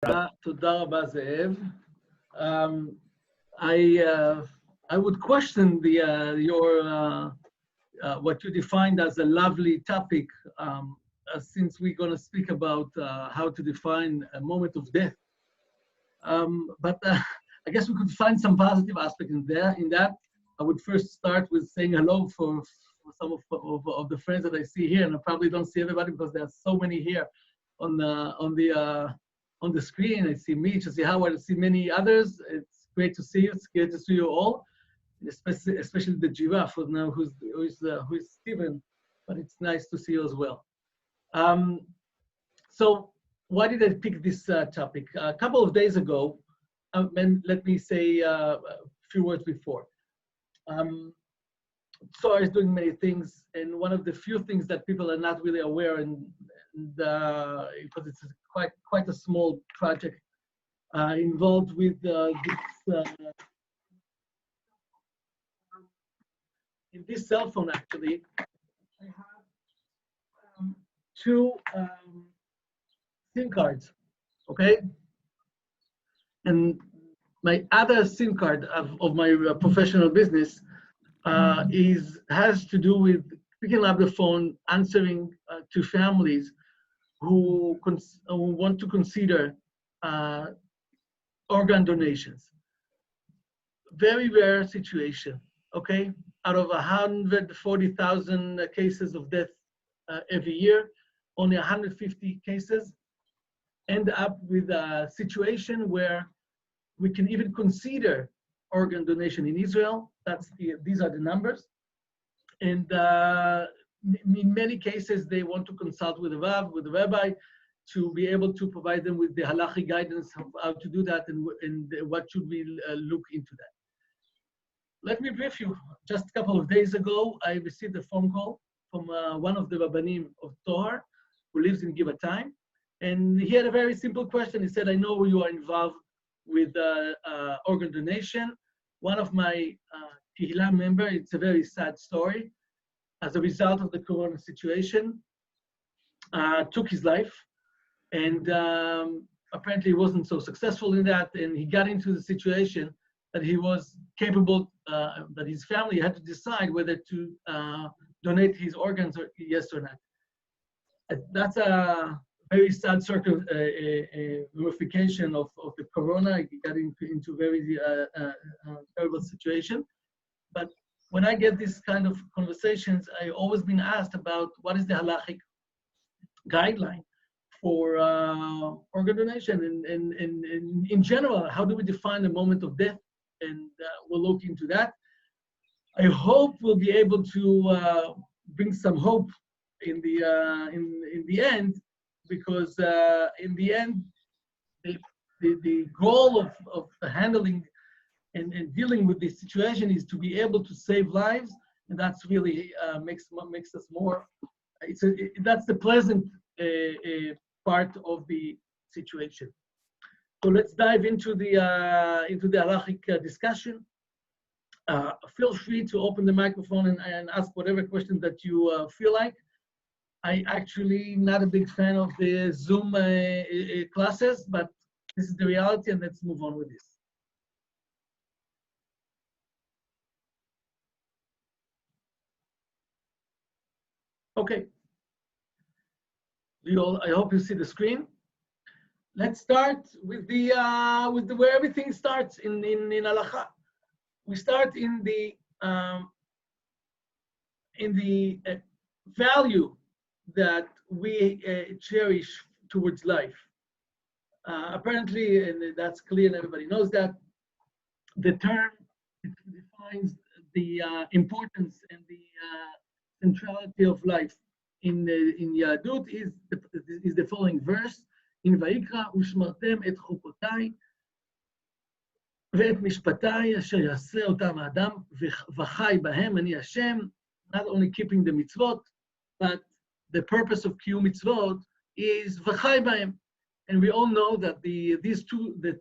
תודה רבה, זאב. I would question what you defined as a lovely topic, since we're going to speak about how to define a moment of death. But I guess we could find some positive aspect in that. I would first start with saying hello for some of the friends that I see here, and I probably don't see everybody because there are so many here on the screen. I see Mitch, I see Howard, I see many others. It's great to see you. It's great to see you all, especially the giraffe now, who's Stephen. But it's nice to see you as well. So why did I pick this topic? A couple of days ago, let me say a few words before. Tzor is doing many things, and one of the few things that people are not really aware, because it's quite a small project involved with in this cell phone. Actually, I have two SIM cards, okay, and my other SIM card of my professional business has to do with picking up the phone, answering to families who want to consider organ donations. Very rare situation, okay? Out of 140,000 cases of death every year, only 150 cases end up with a situation where we can even consider organ donation in Israel. These are the numbers. And in many cases, they want to consult with the Rav, with the rabbi, to be able to provide them with the halachic guidance of how to do that and what should we look into that. Let me brief you. Just a couple of days ago, I received a phone call from one of the rabbanim of Tohar, who lives in Givatayim. And he had a very simple question. He said, I know you are involved with organ donation. One of my Kihila member, it's a very sad story, as a result of the corona situation, took his life. And apparently he wasn't so successful in that. And he got into the situation that he was capable, that his family had to decide whether to donate his organs, or yes or not. That's a very sad ramification of the corona. He got into very terrible situation. But when I get this kind of conversations, I always been asked about what is the halachic guideline for organ donation, and in general, how do we define the moment of death? And we'll look into that. I hope we'll be able to bring some hope in the end, because in the end, the goal of handling and dealing with this situation is to be able to save lives, and that's really makes us more. That's the pleasant part of the situation. So let's dive into the halachic discussion. Feel free to open the microphone and ask whatever question that you feel like. I actually not a big fan of the Zoom classes, but this is the reality, and let's move on with this. Okay. I hope you see the screen. Let's start with where everything starts in Halacha. We start in the value that we cherish towards life. Apparently, and that's clear, and everybody knows that, the term defines the importance and the centrality of life in Yahadut is the following verse in Vayikra: Ushmartem et chukotai ve'et mishpatai asher yaseh otam adam v'chai bahem ani Hashem. Not only keeping the mitzvot, but the purpose of Kiyum mitzvot is v'chai bahem. And we all know that the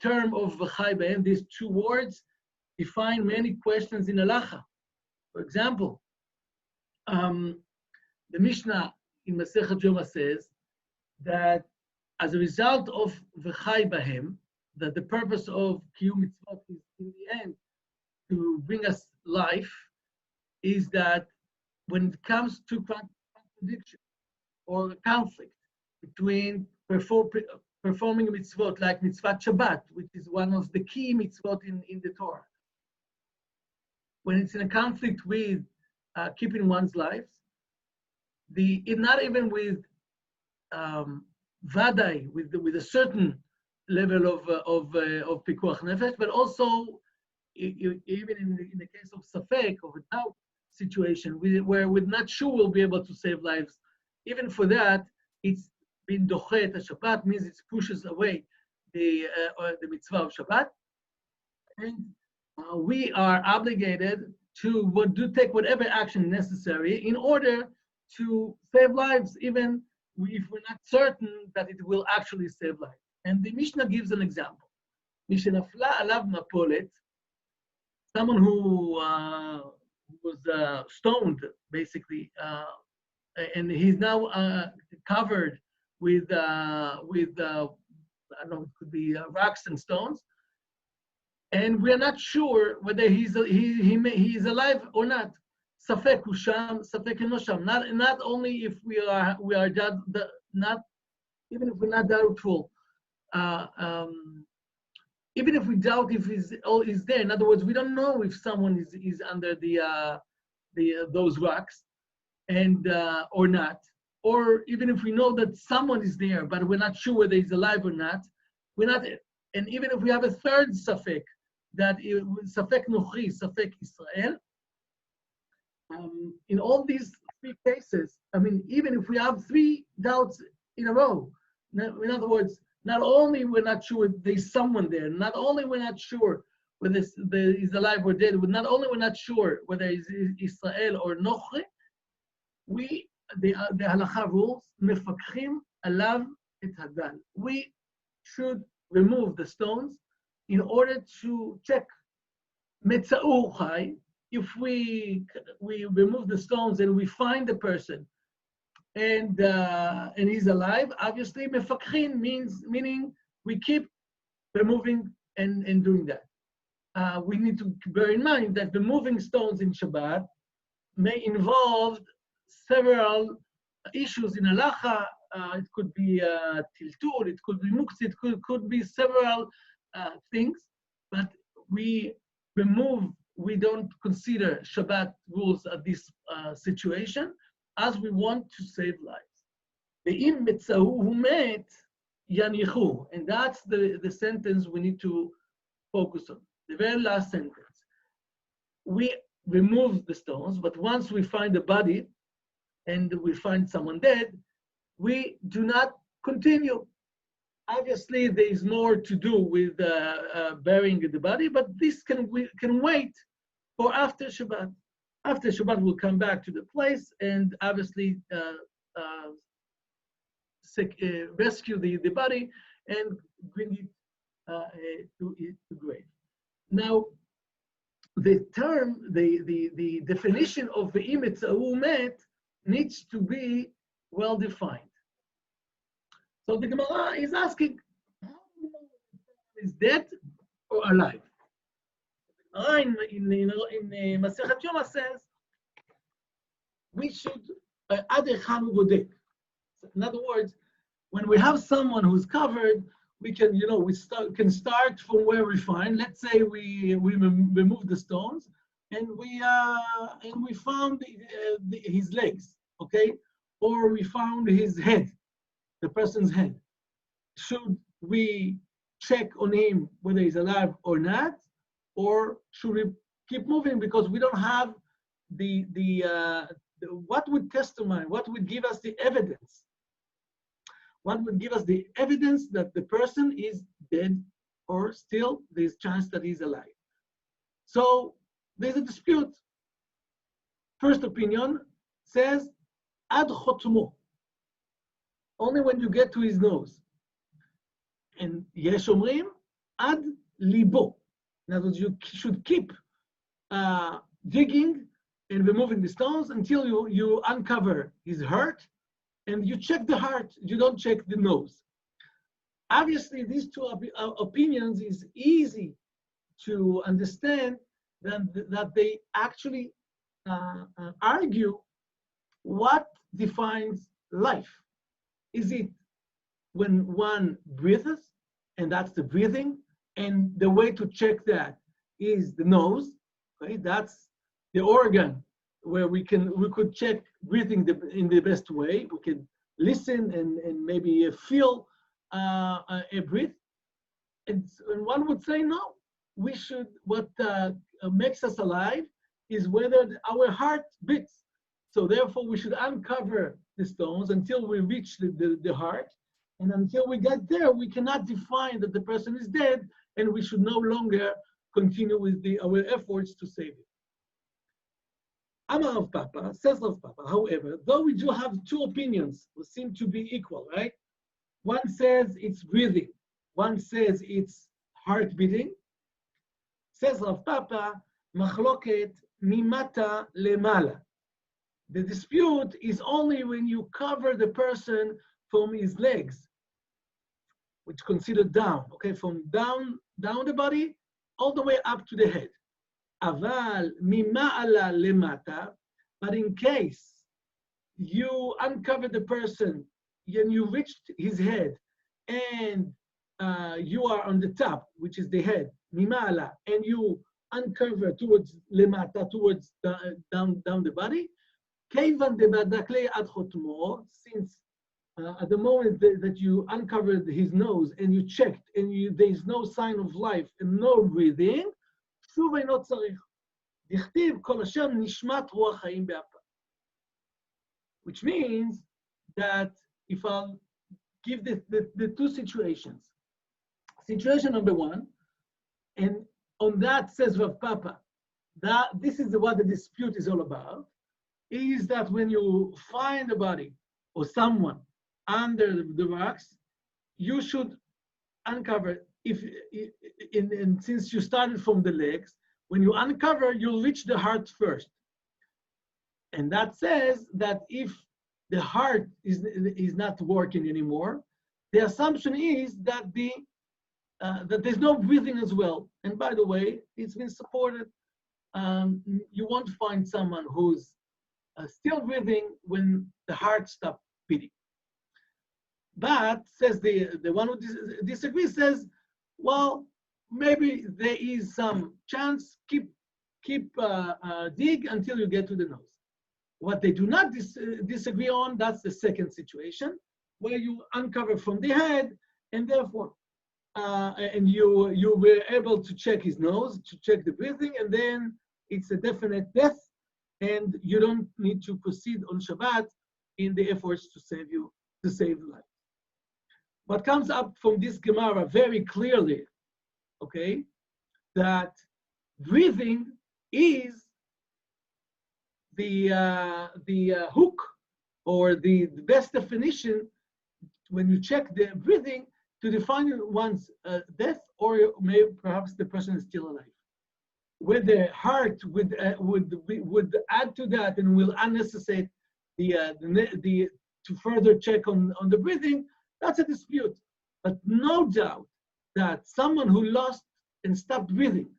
term of v'chai bahem, these two words, define many questions in Halacha. For example, the Mishnah in Masechet Yoma says that as a result of v'chai bahem, that the purpose of kiyum mitzvot is in the end to bring us life, is that when it comes to contradiction or conflict between performing mitzvot like mitzvah Shabbat, which is one of the key mitzvot in the Torah, when it's in a conflict with keeping one's life, not even with vadai, with a certain level of pikuach nefesh, but also even in the case of safek, of a doubt situation, where we're not sure we'll be able to save lives. Even for that, it's been dochet. Shabbat means it pushes away the mitzvah of Shabbat, and we are obligated to take whatever action necessary in order to save lives, even if we're not certain that it will actually save lives. And the Mishnah gives an example. Mishenafla alav mapolet, someone who was stoned, basically, and he's now covered with I don't know, it could be rocks and stones, and we're not sure whether he's alive or not. Safek usham, safek enosham. Not only if we are not, even if we're not doubtful. Even if we doubt if he's there. In other words, we don't know if someone is under those rocks, and or not. Or even if we know that someone is there, but we're not sure whether he's alive or not, we're not. And even if we have a third safek, that safek nochri, safek Israel. In all these three cases, I mean, even if we have three doubts in a row, in other words, not only we're not sure there's someone there, not only we're not sure whether he's alive or dead, not only we're not sure whether he's Israel or Nochri, the halacha rules, mefakchim alav et hadan. We should remove the stones in order to check metza'ur chai. If we remove the stones and we find the person and he's alive, obviously mefakhin meaning we keep removing and doing that. We need to bear in mind that removing stones in Shabbat may involve several issues in halacha. It could be tiltul, it could be muktzah, it could be several things, but we don't consider Shabbat rules at this situation, as we want to save lives. Ve'im metzahu met yanichu, and that's the sentence we need to focus on. The very last sentence. We remove the stones, but once we find the body and we find someone dead, we do not continue. Obviously, there is more to do with burying the body, but this can wait for after Shabbat. After Shabbat, we'll come back to the place and obviously rescue the body and bring it to grave. Now, the term, the definition of the ve'imetzahu met needs to be well defined. So the Gemara is asking, how do you know if is dead or alive? In Masechet Yoma says we should adechanu bodek. In other words, when we have someone who's covered, we can can start from where we find. Let's say we remove the stones and we found his legs, okay, or we found his head, the person's head. Should we check on him whether he's alive or not, or should we keep moving because we don't have what would testify, what would give us the evidence? What would give us the evidence that the person is dead or still there's chance that he's alive? So there's a dispute. First opinion says ad chotmo, only when you get to his nose. And yesh omrim ad libo. In other words, you should keep digging and removing the stones until you uncover his heart, and you check the heart. You don't check the nose. Obviously, these two opinions is easy to understand that they actually argue what defines life. Is it when one breathes, and that's the breathing, and the way to check that is the nose, okay? That's the organ where we could check breathing in the best way. We could listen and maybe feel a breath. And one would say, no, we should, what makes us alive is whether our heart beats. So therefore, we should uncover the stones until we reach the heart. And until we get there, we cannot define that the person is dead, and we should no longer continue with our efforts to save it. Amar Rav Papa, says Rav Papa, however, though we do have two opinions who seem to be equal, right? One says it's breathing, one says it's heart beating. Says Rav Papa, machloket mimata lemala. The dispute is only when you cover the person from his legs, which is considered down, okay, from down the body all the way up to the head. Aval mima'ala lemata, but in case you uncover the person and you reached his head and you are on the top, which is the head, mima'ala, and you uncover towards lemata, towards down the body, kevan debadakle ad chotmo, since at the moment that you uncovered his nose and you checked and there is no sign of life and no breathing, שוב אינו צריך. דכתיב כל אשר נשמת רוח חיים באפה. Which means that if I'll give the two situations. Situation number one, and on that says Rav Papa, that this is what the dispute is all about, is that when you find a body or someone under the rocks, you should uncover. And since you started from the legs, when you uncover, you'll reach the heart first. And that says that if the heart is not working anymore, the assumption is that that there's no breathing as well. And by the way, it's been supported. You won't find someone who's still breathing when the heart stops beating. But says the one who disagrees says, well, maybe there is some chance. Keep dig until you get to the nose. What they do not disagree on, that's the second situation, where you uncover from the head, and therefore, and you were able to check his nose, to check the breathing, and then it's a definite death, and you don't need to proceed on Shabbat in the efforts to save life. What comes up from this Gemara very clearly, okay, that breathing is the hook or the best definition when you check the breathing to define one's death, or maybe perhaps the person is still alive. Where the heart would add to that and will unnecessitate the to further check on the breathing, that's a dispute. But no doubt that someone who lost and stopped breathing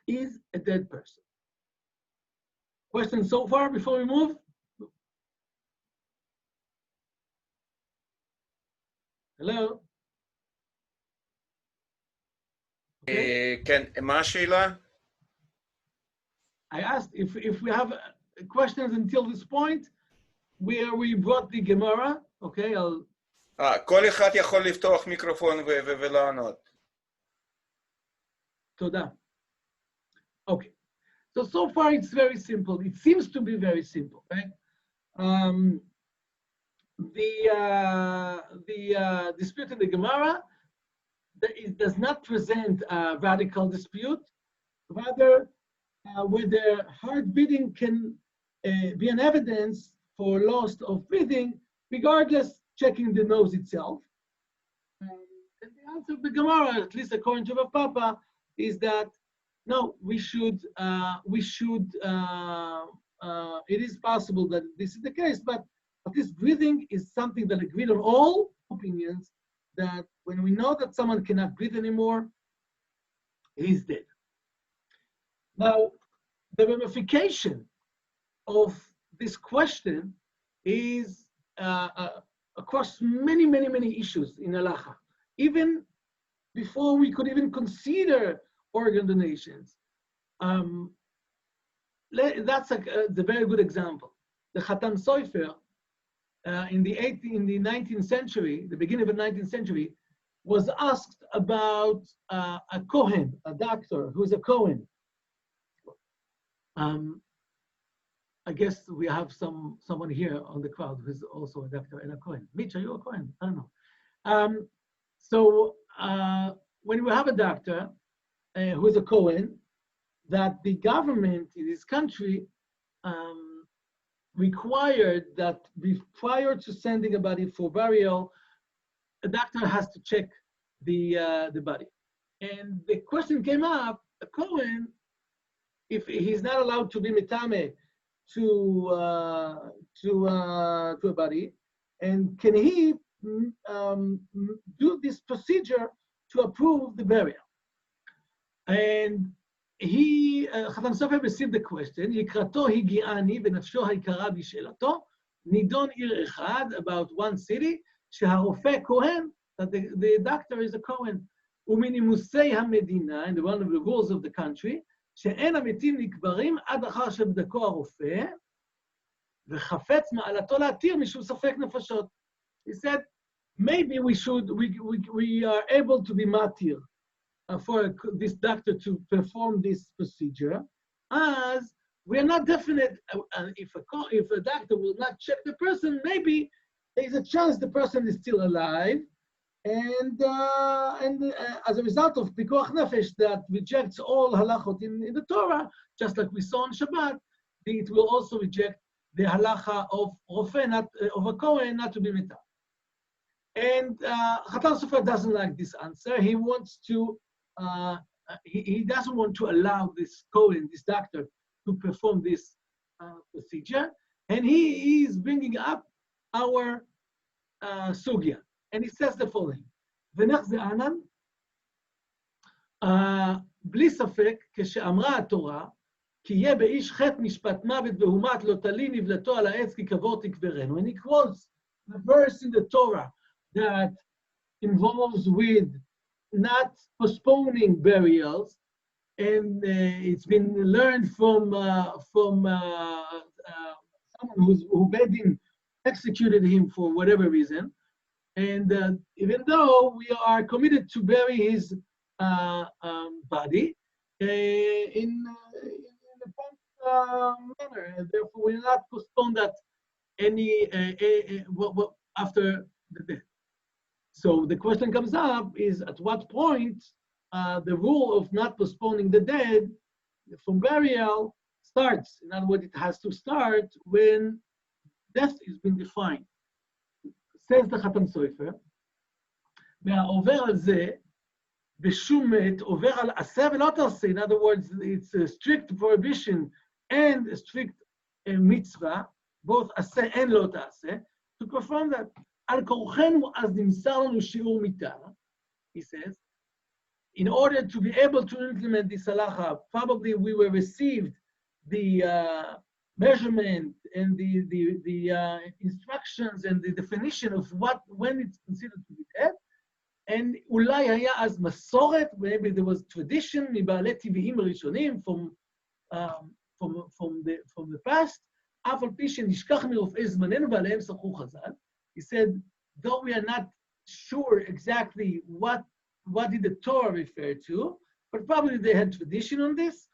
is a dead person. Questions so far before we move? Hello? Okay. מה השאלה? I asked if we have questions until this point, where we brought the Gemara, okay, כל אחד יכול לפתוח מיקרופון ולענות. תודה. Okay. So far it's very simple. It seems to be very simple, right? The dispute in the Gemara, it does not present a radical dispute. Rather, whether heart beating can be an evidence for loss of breathing, regardless checking the nose itself. And the answer of the Gemara, at least according to Rav Papa, is that no, it is possible that this is the case, but at least breathing is something that agreed on all opinions that when we know that someone cannot breathe anymore, he's dead. Now, the ramification of this question is across many, many, many issues in halacha. Even before we could even consider organ donations. That's the very good example. The Chatan Sofer in the 19th century, the beginning of the 19th century, was asked about a Kohen, a doctor who's a Kohen. I guess we have someone here on the crowd who's also a doctor and a Kohen. Mitch, are you a Kohen? I don't know. So when we have a doctor who is a Kohen, that the government in this country required that prior to sending a body for burial, a doctor has to check the body. And the question came up, a Kohen, if he's not allowed to be mitame to a body, and can he do this procedure to approve the burial? And he, Chatan Sofer received the question, יקראתו הגיעני ונפשו היקרה בשאלתו, נידון עיר אחד, about one city, שהרופא כהן, that the doctor is a Kohen, ומנימוסי המדינה, and one of the rules of the country, שאין המתים נקברים עד אחר שבדקו הרופא, וחפץ מעלתו להתיר משום ספק נפשות. He said, maybe we are able to be matir for this doctor to perform this procedure, as we are not definite. If a doctor will not check the person, maybe there's a chance the person is still alive, and as a result of pikuach nefesh that rejects all halachot in the Torah, just like we saw on Shabbat, it will also reject the halacha of Rofe, of a Kohen, not to be mitah. And Chatan Sofer doesn't like this answer. He wants to, he doesn't want to allow this Kohen, this doctor, to perform this procedure. And he is bringing up our sugya. And he says the following, ונך זה ענן, בלי ספק, כשאמרה התורה, כי יהיה באיש חטא משפט מוות והומת לא תלי נבלתו על העץ כי קבור תקברנו. And he quotes the verse in the Torah that involves with not postponing burials, and it's been learned from someone who Bedin executed him for whatever reason. And even though we are committed to bury his body in a prompt manner, and therefore we will not postpone that any after the death. So the question comes up is, at what point the rule of not postponing the dead from burial starts? In other words, it has to start when death has been defined. Says the Chatan Sofer, והעובר על זה בשום מת עובר על עשה ולא תעשה. In other words, it's a strict prohibition and a strict mitzvah, both עשה and לא תעשה, to perform that. על כורחנו אז נמסר לנו שיעור מיתה, he says, in order to be able to implement this halacha, probably we were received the measurement and the instructions and the definition of when it's considered to be dead. And אולי היה אז מסורת, maybe there was tradition מבעלי טבעיים ראשונים from the past, אף על פי שנשכח מרופאי זמננו ועליהם סמכו חז"ל. He said, though we are not sure exactly what did the Torah refer to, but probably they had tradition on this.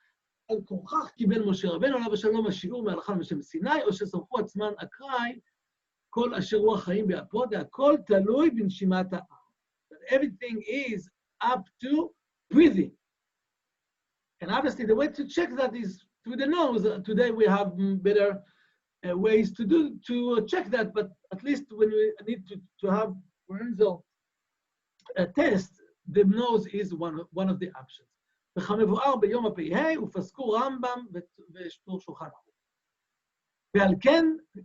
על כורכך קיבל משה רבנו עליו השלום השיעור מהלכה בשם סיני, או שסמכו עצמן אקראי, כל אשר רוח חיים באפו, והכל תלוי בנשימת האף. Everything is up to breathing. And obviously the way to check that is through the nose. Today we have better ways to check that, but at least when we need to have forensic test, the nose is one of the options. וכמבואר ביום הפ"ה ופסקו רמב"ם ושולחן ערוך. ועל כן,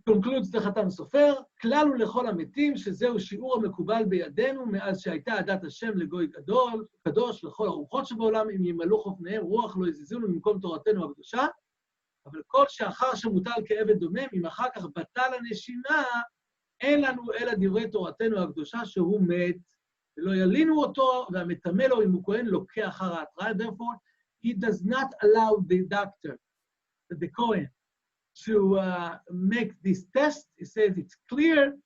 concludes החתם סופר, כלל הוא לכל המתים, שזהו שיעור המקובל בידינו, מאז שהייתה עדת השם לגוי גדול, קדוש, לכל הרוחות שבעולם, אם ימלאו חופניהם, רוח לא יזיזונו ממקום תורתנו הקדושה, אבל כל שאחר שמוטל כעבד דומם, אם אחר כך בטל הנשימה, אין לנו אלא דברי תורתנו הקדושה שהוא מת, ולא ילינו אותו, והמטמא לו אם הוא כהן לוקח אחר ההתראה. Therefore, he does not allow the doctor, the Kohen, to make this test. He says it's clear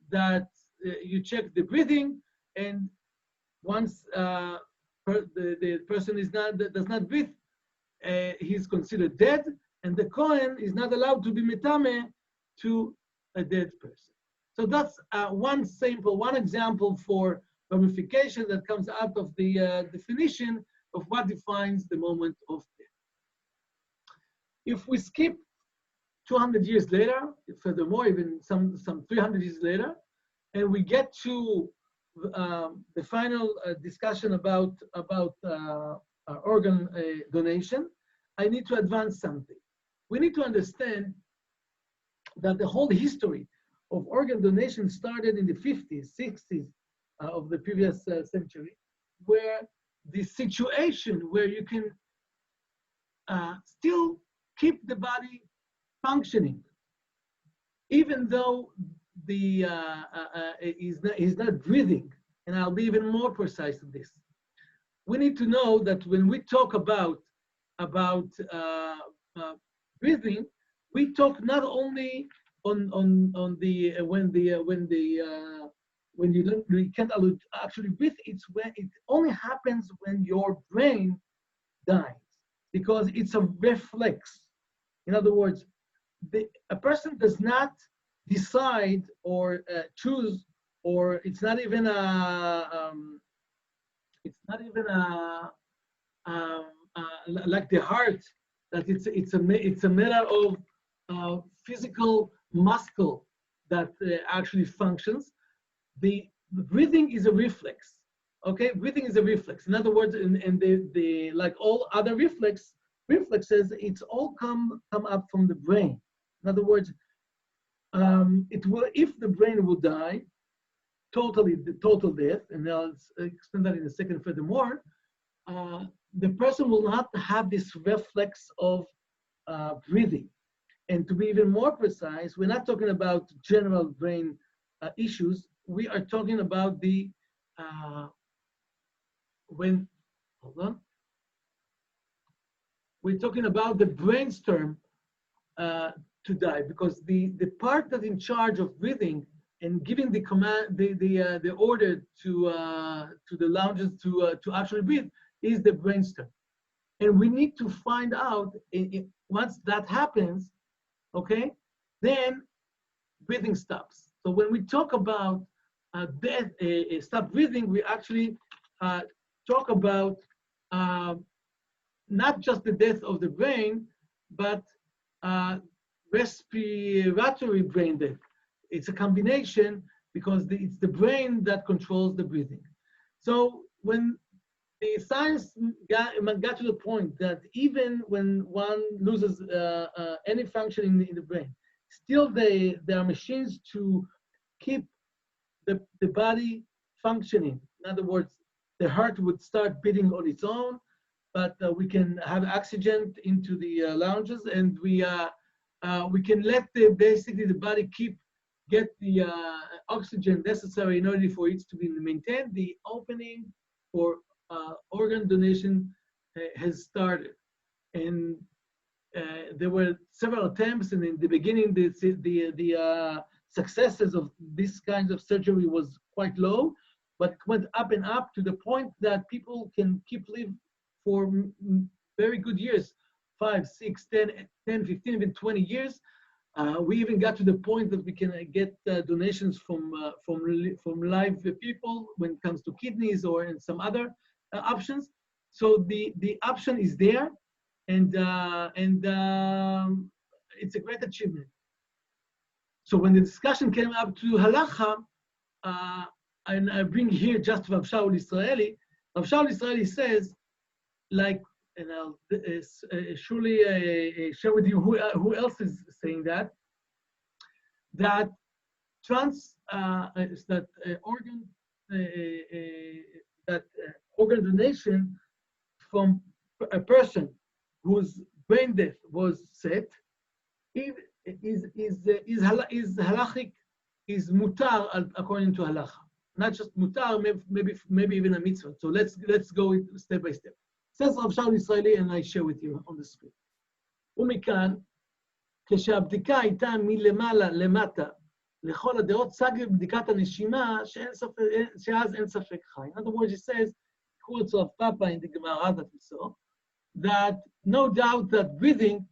that you check the breathing, and once the person does not breathe, he's considered dead, and the Kohen is not allowed to be metame to a dead person. So that's one example for ramification that comes out of the definition of what defines the moment of death. If we skip 200 years later, furthermore, even some 300 years later, and we get to the final discussion about organ donation, I need to advance something. We need to understand that the whole history of organ donation started in the 50s, 60s of the previous century, where the situation where you can still keep the body functioning, even though he's not breathing, and I'll be even more precise in this. We need to know that when we talk about breathing, we talk not only on the when you can't actually breathe. It's when it only happens when your brain dies, because it's a reflex. In other words, a person does not decide or choose, or it's not even like the heart, that it's a matter of physical muscle that actually functions. The breathing is a reflex. Okay, breathing is a reflex. In other words, and the like all other reflexes, it's all come up from the brain. In other words, it will, if the brain will die, the total death, and I'll explain that in a second furthermore, the person will not have this reflex of breathing. And to be even more precise, we're not talking about general brain issues. We are talking about the, we're talking about the brainstem to die, because the part that's in charge of breathing and giving the command, the order to the lounges to actually breathe is the brainstem. And we need to find out, once that happens, okay, then breathing stops. So when we talk about death, stop breathing, we actually talk about not just the death of the brain, but respiratory brain death. It's a combination, because it's the brain that controls the breathing. So when the science got to the point that even when one loses any function in the brain, still there are machines to keep the body functioning. In other words, the heart would start beating on its own, but we can have oxygen into the lounges, and we can let basically the body get the oxygen necessary in order for it to be maintained. The opening for organ donation has started, and there were several attempts, and in the beginning, the successes of this kind of surgery was quite low, but it went up and up to the point that people can live for very good years, 5, 6, 10, 15, even 20 years. We even got to the point that we can get donations from live people when it comes to kidneys or in some other options. So the option is there, and it's a great achievement. So when the discussion came up to Halacha, and I bring here just Rav Shaul Israeli, Rav Shaul Israeli says, like, and I'll surely share with you who else is saying that. that organ organ donation from a person whose brain death was set is halachic, is mutar according to halacha. Not just mutar, maybe even a mitzvah. So let's go step by step. Says Rav Shaul Israeli, and I share with you on the screen. ומכאן, כשהבדיקה הייתה מלמעלה למטה, לכל הדעות, סג בדיקת הנשימה, שאז אין ספק חי. In other words, it says, quotes of Papa in the Gemara that we saw, that no doubt that breathing,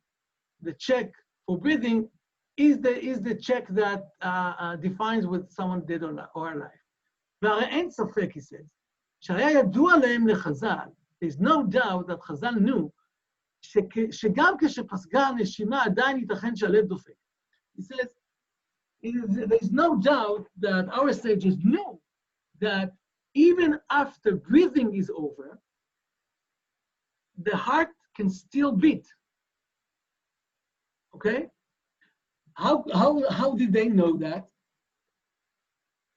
the check for breathing, is the check that defines whether someone dead or alive. והרי אין ספק, he says, שהיה ידוע להם לחז"ל, there's no doubt that חז"ל knew, שגם כשפסגה הנשימה עדיין ייתכן שהלב דופק. He says, there's no doubt that our sages knew that even after breathing is over, the heart can still beat. Okay? How did they know that?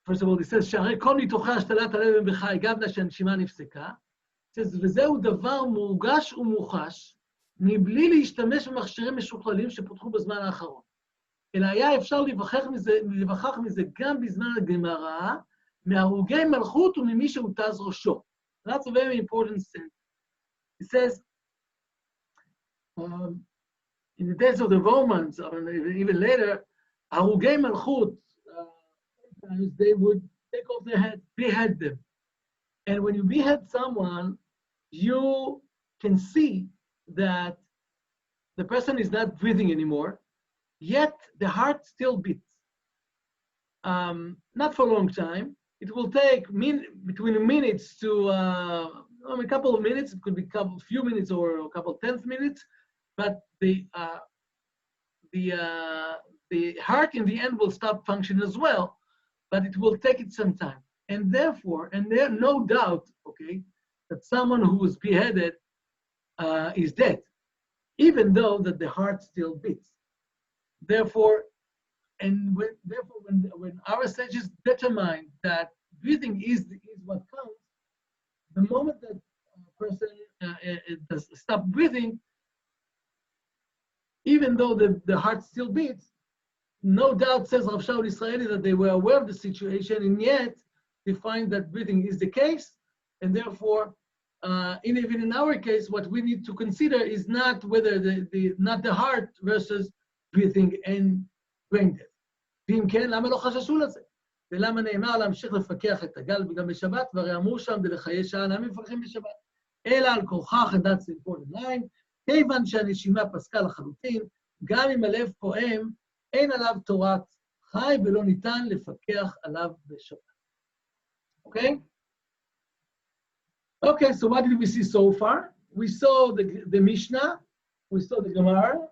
First of all, it says, שהרי כל ניתוחי השתלת הלב הם בחי, גם שהנשימה נפסקה. It says, וזהו דבר מורגש ומוחש, מבלי להשתמש במכשירים משוכללים שפותחו בזמן האחרון. אלא היה אפשר להיווכח מזה גם בזמן הגמרא, מהרוגי מלכות וממי שהותז ראשו. That's a very important sentence. It says, in the days of the Romans, or even later, הרוגי מלכות, sometimes they would take off their head, behead them. And when you behead someone, you can see that the person is not breathing anymore, yet the heart still beats. Not for a long time. It will take between minutes to a couple of minutes. It could be a few minutes or a couple of tenth minutes, but the heart in the end will stop functioning as well, but it will take it some time. And therefore, there's no doubt, okay, that someone who was beheaded is dead, even though that the heart still beats. Therefore, when our sages determine that breathing is what counts, the moment that a person does stop breathing, even though the heart still beats, no doubt, says Rav Shaul Israeli, that they were aware of the situation, and yet they find that breathing is the case, and therefore, even in our case, what we need to consider is not whether not the heart versus breathing and brain death. ואם כן, למה לא חששו לזה? ולמה נאמר להמשיך לפקח את הגל גם בשבת, והרי אמרו שם בלחיי שעה אינם מפקחים בשבת, אלא על כורחך, and that's the important line, כיוון שהנשימה פסקה לחלוטין, גם אם הלב פועם, אין עליו תורת חי ולא ניתן לפקח עליו בשבת. Okay? Okay, so what did we see so far? We saw the Mishnah, we saw the Gemara,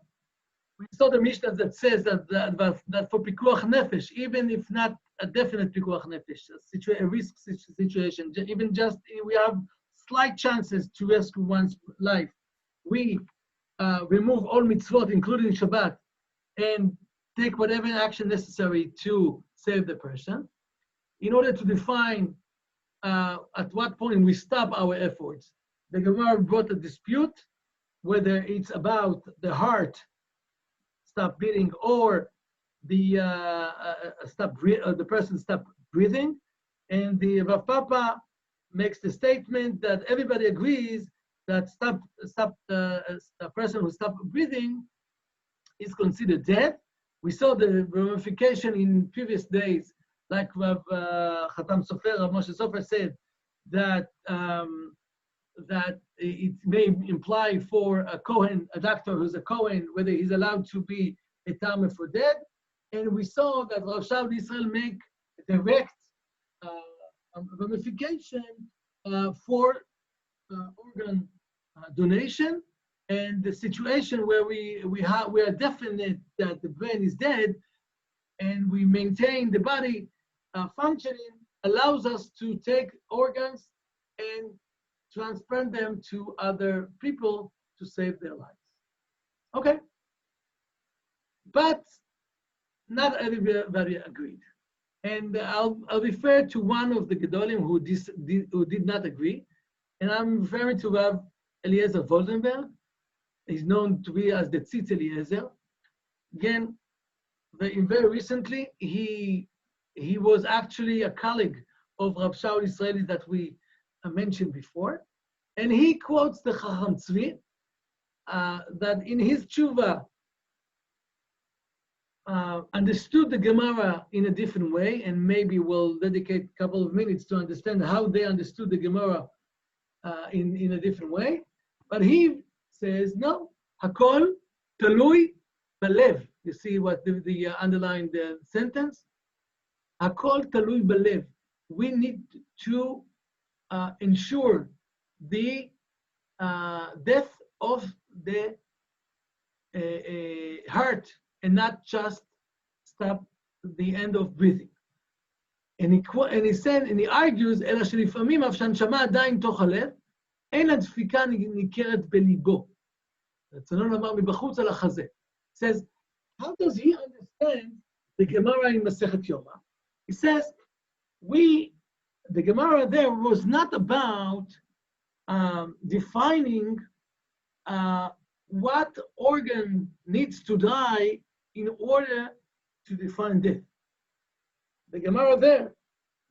we saw the Mishnah that says that for pikuach nefesh, even if not a definite pikuach nefesh, a risk situation, even just we have slight chances to rescue one's life, we remove all mitzvot, including Shabbat, and take whatever action necessary to save the person. In order to define at what point we stop our efforts, the Gemara brought a dispute, whether it's about the heart stop beating or the person stop breathing, and the Rav Papa makes the statement that everybody agrees that a person who stopped breathing is considered dead. We saw the ramification in previous days, like Rav Chatam Sofer, Rav Moshe Sofer said that that it may imply for a Kohen, a doctor who's a Kohen, whether he's allowed to be a Tameh for dead. And we saw that Rav Shaul Israel make a direct ramification for organ donation, and the situation where we are definite that the brain is dead and we maintain the body functioning, allows us to take organs and transplant them to other people to save their lives. Okay? But not everybody agreed. And I'll refer to one of the Gedolim who did not agree, and I'm referring to Rav Eliezer Woldenberg. He's known to be as the Tzitz Eliezer. Again, very recently, he was actually a colleague of Rav Shaul Israeli that we mentioned before, and he quotes the Chacham Tzvi that in his tshuva understood the Gemara in a different way, and maybe we'll dedicate a couple of minutes to understand how they understood the Gemara in a different way. But he says, no, Hakol Talui Balev. You see what the underlined sentence? Hakol Talui Balev. We need to ensure the death of the heart and not just stop the end of breathing. And he said, and he argues, אלא שלפעמים אף שהנשמה עדיין תוך הלב, אין הדפיקה ניכרת בליבו. רצונו לומר מבחוץ על החזה. Says, how does he understand the Gemara in Masechet Yoma? He says, the Gemara there was not about defining what organ needs to die in order to define death. The Gemara there,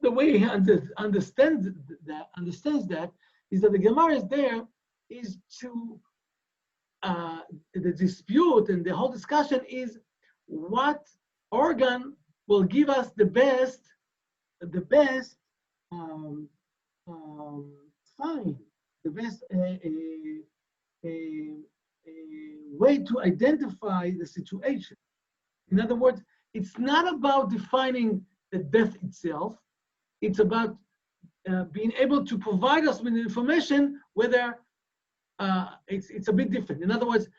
the way he understands that is that the Gemara is there is to the dispute and the whole discussion is what organ will give us the best sign, the best way to identify the situation. In other words, it's not about defining the death itself. It's about being able to provide us with information whether it's a bit different. In other words,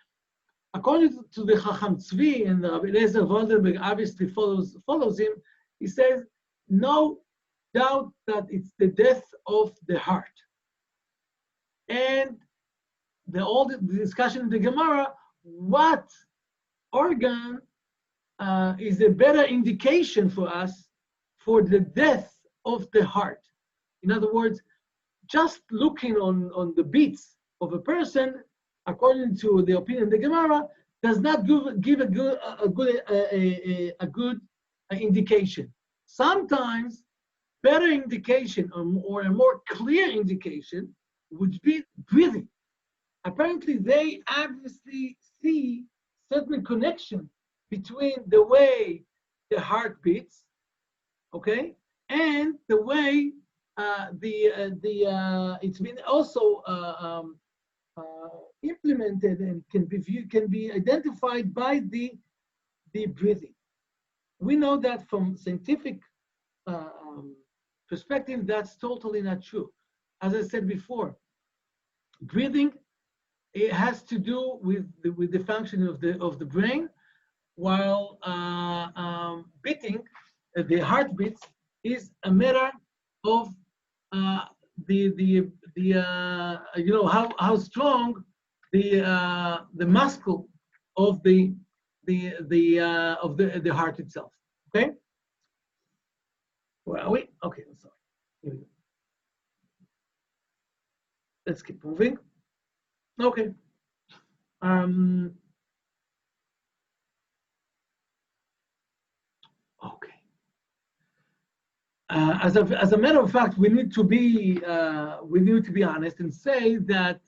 according to the Chacham Tzvi, and Rabbi Eliezer Woldenberg obviously follows him, he says, no doubt that it's the death of the heart. And the discussion in the Gemara, what organ is a better indication for us for the death of the heart? In other words, just looking on the beats of a person, according to the opinion of the Gemara, does not give a good indication. Sometimes better indication or a more clear indication would be breathing. Apparently, they obviously see certain connection between the way the heart beats, okay, and the way it's been also implemented and can be identified by the breathing. We know that from scientific perspective, that's totally not true. As I said before, breathing, it has to do with the function of the brain, while beating, the heartbeats, is a matter of how strong the muscle of the heart itself. Okay. Where are we? Okay, I'm sorry. Here we go. Let's keep moving. Okay. Okay. As a matter of fact, we need to be honest and say that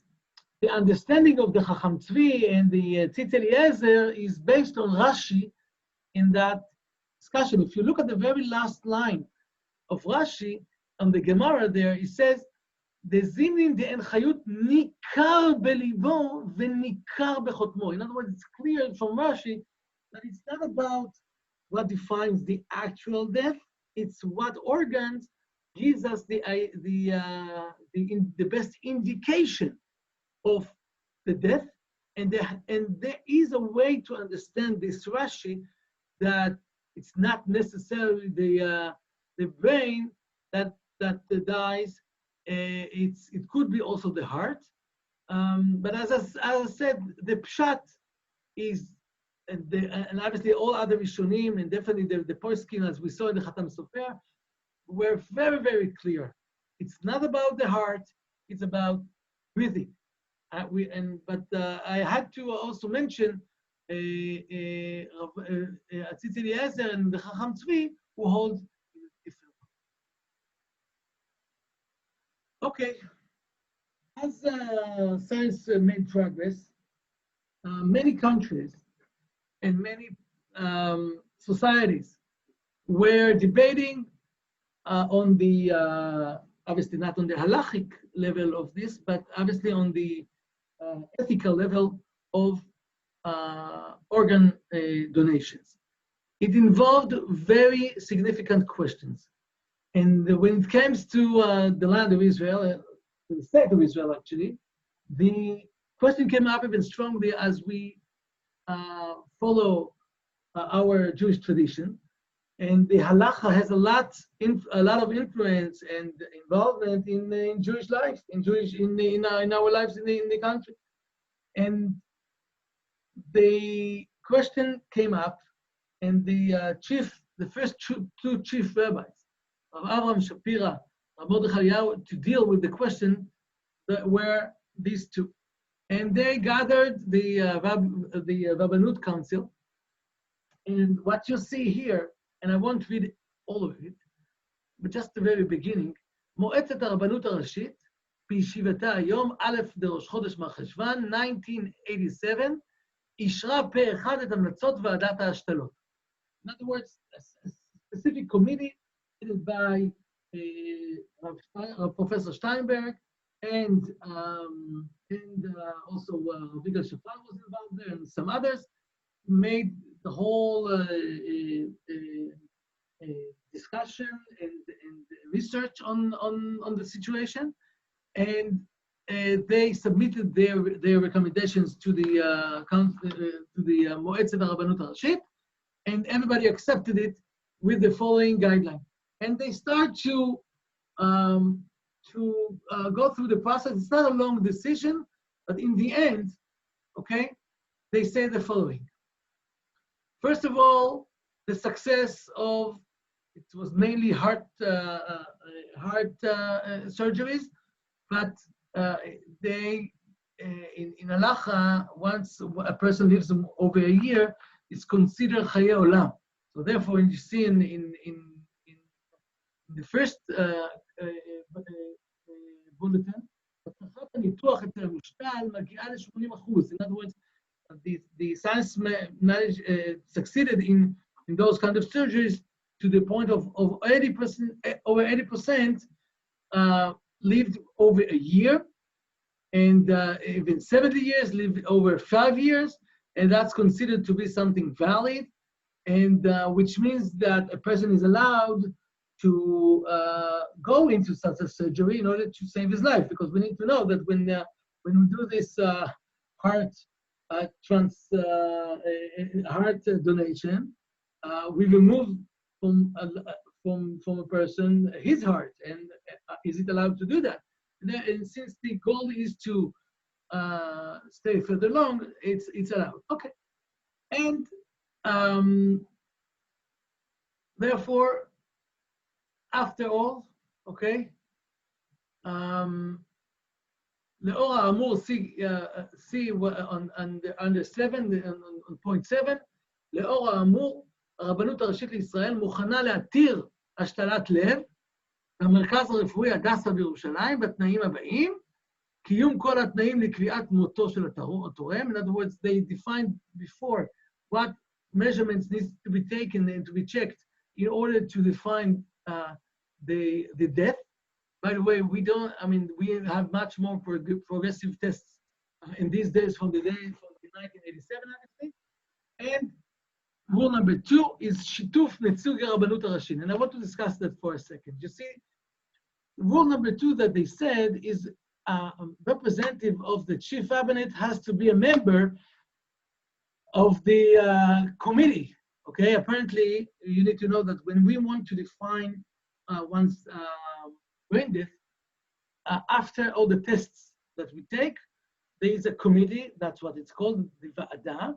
the understanding of the Chacham Tzvi and the Tzitz Eliezer is based on Rashi in that discussion. If you look at the very last line of Rashi on the Gemara there, it says, "Dezinin de enchayut nikar belibo venikar bechotmo." In other words, it's clear from Rashi that it's not about what defines the actual death; it's what organs gives us the best indication of the death, and there is a way to understand this Rashi that it's not necessarily the brain that dies. It could be also the heart, but as I said, the pshat is and obviously all other Rishonim, and definitely the poskim, as we saw in the Khatam Sofer, were very, very clear. It's not about the heart, it's about breathing. I had to also mention Atzitz Eliezer and the Chacham Tzvi, who hold different. Okay, as science made progress, many countries and many societies were debating on the, obviously not on the halachic level of this, but obviously on the ethical level of organ donations. It involved very significant questions. And when it comes to the land of Israel, to the state of Israel actually, the question came up even strongly as we follow our Jewish tradition. And the halacha has a lot of influence and involvement in Jewish life, in our lives in the country. And the question came up, and the first two chief rabbis, Rav Avram Shapira, Rav Mordechai Eliyahu, to deal with the question that were these two. And they gathered the Rabbanut Council. And what you see here, and I won't read all of it, but just the very beginning, מועצת הרבנות הראשית, בישיבתה היום, א' דראש חודש מרחשוון, 1987, אישרה פה אחד את המלצות ועדת ההשתלות. In other words, a specific committee headed by Professor Steinberg and also Vigal Shafar was involved there, and some others made the whole discussion and research on the situation, and they submitted their recommendations to the Moetzet HaRabbanut HaRashit, and everybody accepted it with the following guideline. And they start to go through the process. It's not a long decision, but in the end, okay, they say the following. First of all, the success of, it was mainly heart surgeries, but they, in Halacha, once a person lives over a year, it's considered Chayei Olam. So therefore, you see in the first bulletin, in other words, the science succeeded in those kind of surgeries to the point of 80%, over 80% lived over a year, and even 70 years lived over 5 years, and that's considered to be something valid, and which means that a person is allowed to go into such a surgery in order to save his life, because we need to know that when we do this heart donation, we remove from a person his heart, and is it allowed to do that? And since the goal is to stay further along, it's allowed. Okay, and therefore, after all, okay. לאור האמור, see under 7, on point 7, לאור האמור, הרבנות הראשית לישראל מוכנה להתיר השתלת לב במרכז הרפואי הדסה בירושלים בתנאים הבאים, קיום כל התנאים לקביעת מותו של התורם. In other words, they defined before what measurements needs to be taken and to be checked in order to define the death. By the way, we have much more progressive tests in these days from the 1987, obviously. And rule number 2 is shituf netzug Rabbanut HaRashit. And I want to discuss that for a second. You see, rule number 2 that they said is a representative of the chief rabbinate has to be a member of the committee. Okay, apparently you need to know that when we want to define one's brain death, after all the tests that we take, there is a committee, that's what it's called, the Va'ada,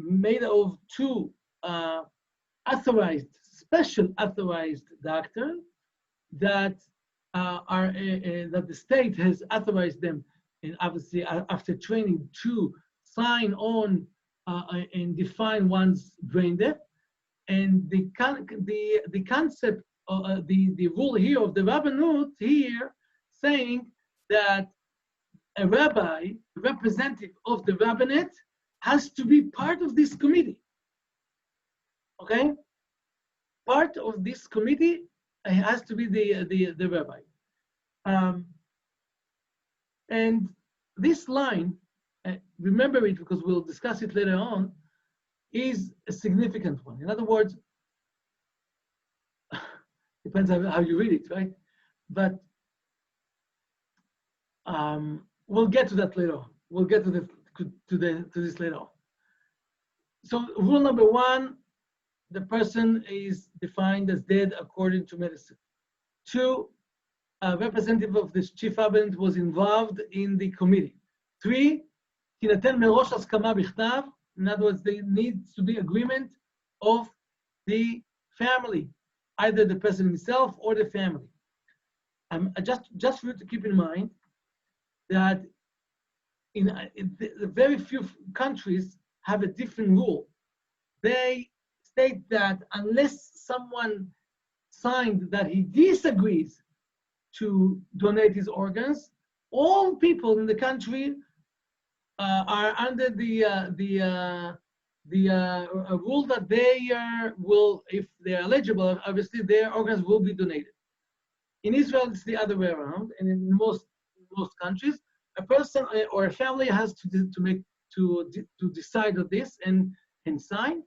made of two authorized, special authorized doctors that that the state has authorized them, and obviously after training, to sign on and define one's brain death. And the concept, the rule here of the Rabbanut here, saying that a rabbi, representative of the rabbinate, has to be part of this committee. Okay, part of this committee has to be the rabbi. And this line, remember it because we'll discuss it later on, is a significant one. In other words, depends on how you read it, right? But we'll get to that later on. We'll get to this later on. So rule number one, the person is defined as dead according to medicine. Two, a representative of this chief rabbinate was involved in the committee. Three, תינתן מראש הסכמה בכתב. In other words, there needs to be agreement of the family, either the person himself or the family. Just for you to keep in mind that in the very few countries have a different rule. They state that unless someone signed that he disagrees to donate his organs, all people in the country are under the rule that they will, if they're eligible, obviously their organs will be donated. In Israel, it's the other way around, and in most countries, a person or a family has to decide on this and sign.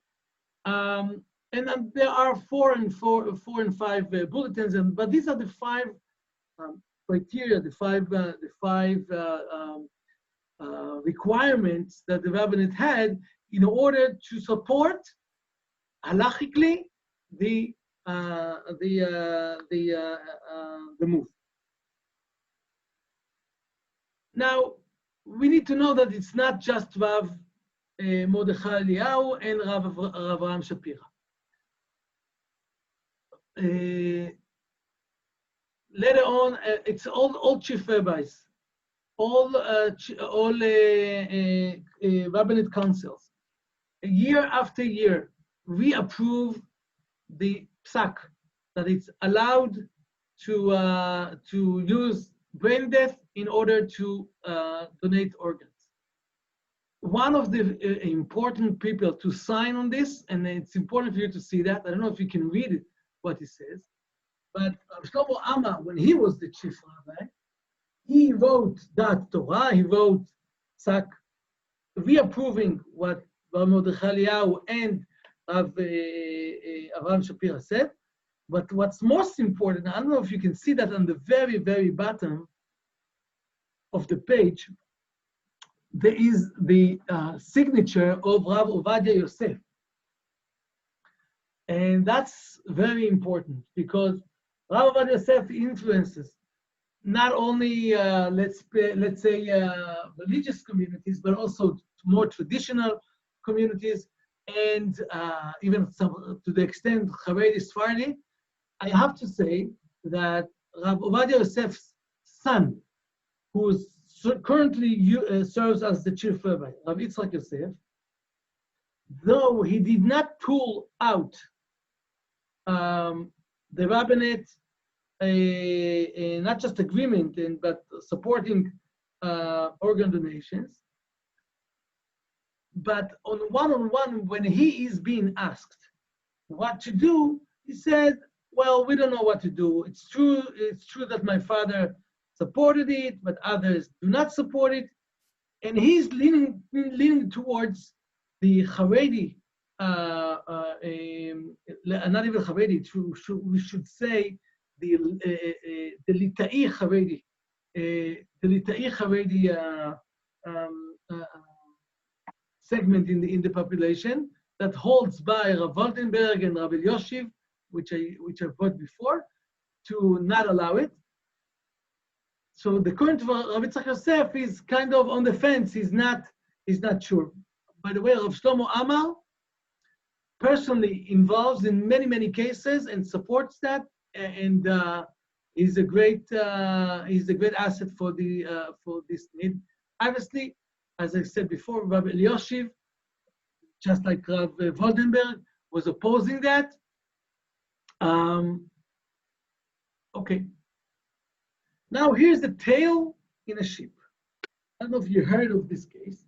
And there are four and five bulletins, but these are the five criteria, the five requirements that the rabbinate had in order to support halachically the move. Now we need to know that it's not just Rav Mordechai Eliyahu and Rav Avraham Shapira. Later on, it's all chief rabbis, all rabbinate councils, year after year, reapprove the psak that it's allowed to use brain death in order to donate organs. One of the important people to sign on this, and it's important for you to see that. I don't know if you can read it, what he says, but Shlomo Amma, when he was the chief rabbi, he wrote that Torah, he wrote psak, reapproving what Rav Mordechai Eliyahu and Rav Avraham Shapira said. But what's most important, I don't know if you can see that on the very, very bottom of the page, there is the signature of Rav Ovadia Yosef. And that's very important because Rav Ovadia Yosef influences not only, let's say, religious communities, but also more traditional communities, and even some, to the extent Haredi Sephardi. I have to say that Rav Ovadia Yosef's son, who currently serves as the chief rabbi, Rav Yitzchak Yosef, though he did not pull out the rabbinate, not just agreement, but supporting organ donations, but on one-on-one, when he is being asked what to do, he said, well, we don't know what to do. It's true that my father supported it, but others do not support it. And he's leaning towards the Haredi, not even Haredi, we should say the Litai Haredi, segment in the population that holds by Rav Waldenberg and Rav Yoshiv, which I've brought before, to not allow it. So the current Rav Yitzchak Yosef is kind of on the fence. He's not sure. by the way, Rav Shlomo Amar personally involved in many, many cases and supports that, and he's a great asset for this need. Obviously, as I said before, Rav Elioshiv, just like Rav Voldenberg, was opposing that. Okay. Now here's the tail in a ship. I don't know if you heard of this case,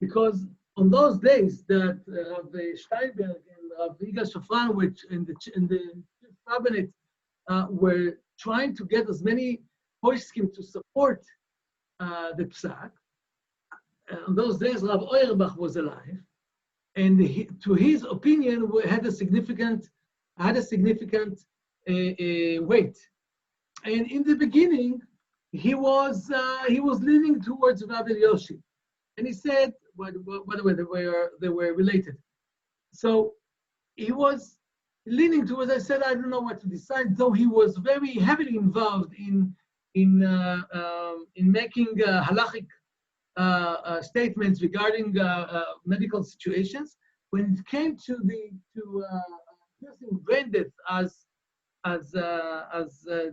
because on those days that Rav Steinberg and Rav Yigal Shafran, which in the cabinet were trying to get as many poskim to support the psak. On those days, Rav Auerbach was alive, and to his opinion had a significant weight. And in the beginning, he was leaning towards Rav Elioshiv, and he said, by the way, they were related. So he was leaning towards. I said, I don't know what to decide. Though he was very heavily involved in making halachic statements regarding medical situations. When it came to using brain death as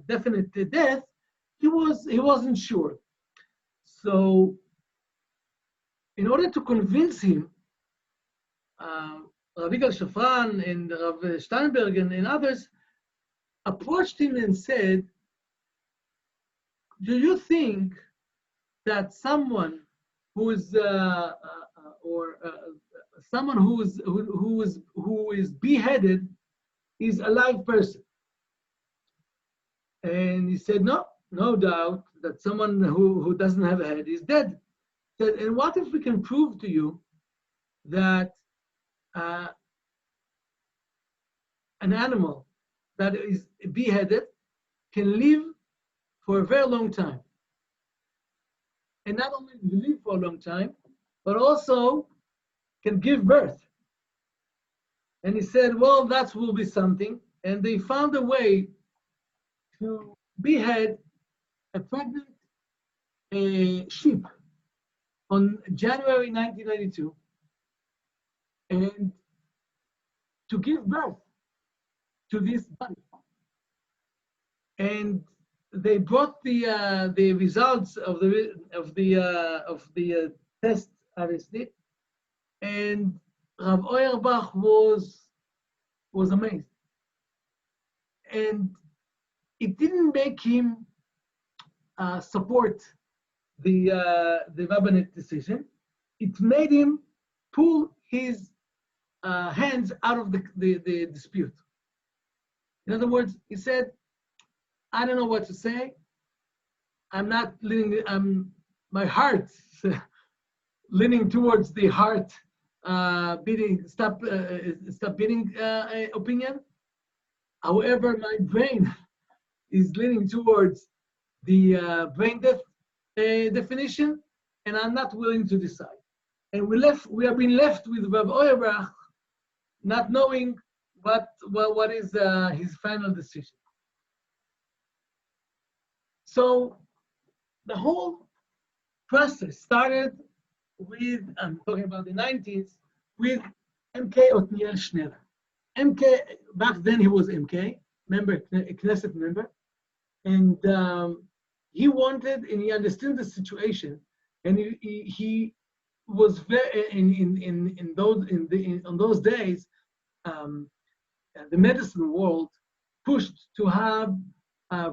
definite death, he wasn't sure. So, in order to convince him, Rav Yigal Shafran and Rav Steinberg and others approached him and said, "Do you think that someone who is someone who is beheaded is a live person?" And he said, no doubt that someone who doesn't have a head is dead. He said, and what if we can prove to you that an animal that is beheaded can live for a very long time? And not only live for a long time, but also can give birth. And he said, well, that will be something. And they found a way to behead a pregnant sheep on January 1992 and to give birth to this body. And they brought the results of the test, obviously, and Rav Auerbach was amazed. And it didn't make him support the Rabbanet decision. It made him pull his hands out of the dispute. In other words, he said, I don't know what to say. I'm not leaning, my heart leaning towards the heart beating, stop beating opinion. However, my brain is leaning towards the brain death definition, and I'm not willing to decide. And we have been left with Rav Auerbach not knowing what is his final decision. So the whole process started with, I'm talking about the 90s, with MK Otniel Schneller. MK, back then he was MK, member, Knesset member, and he wanted, and he understood the situation, and he was very, on those days, the medicine world pushed to have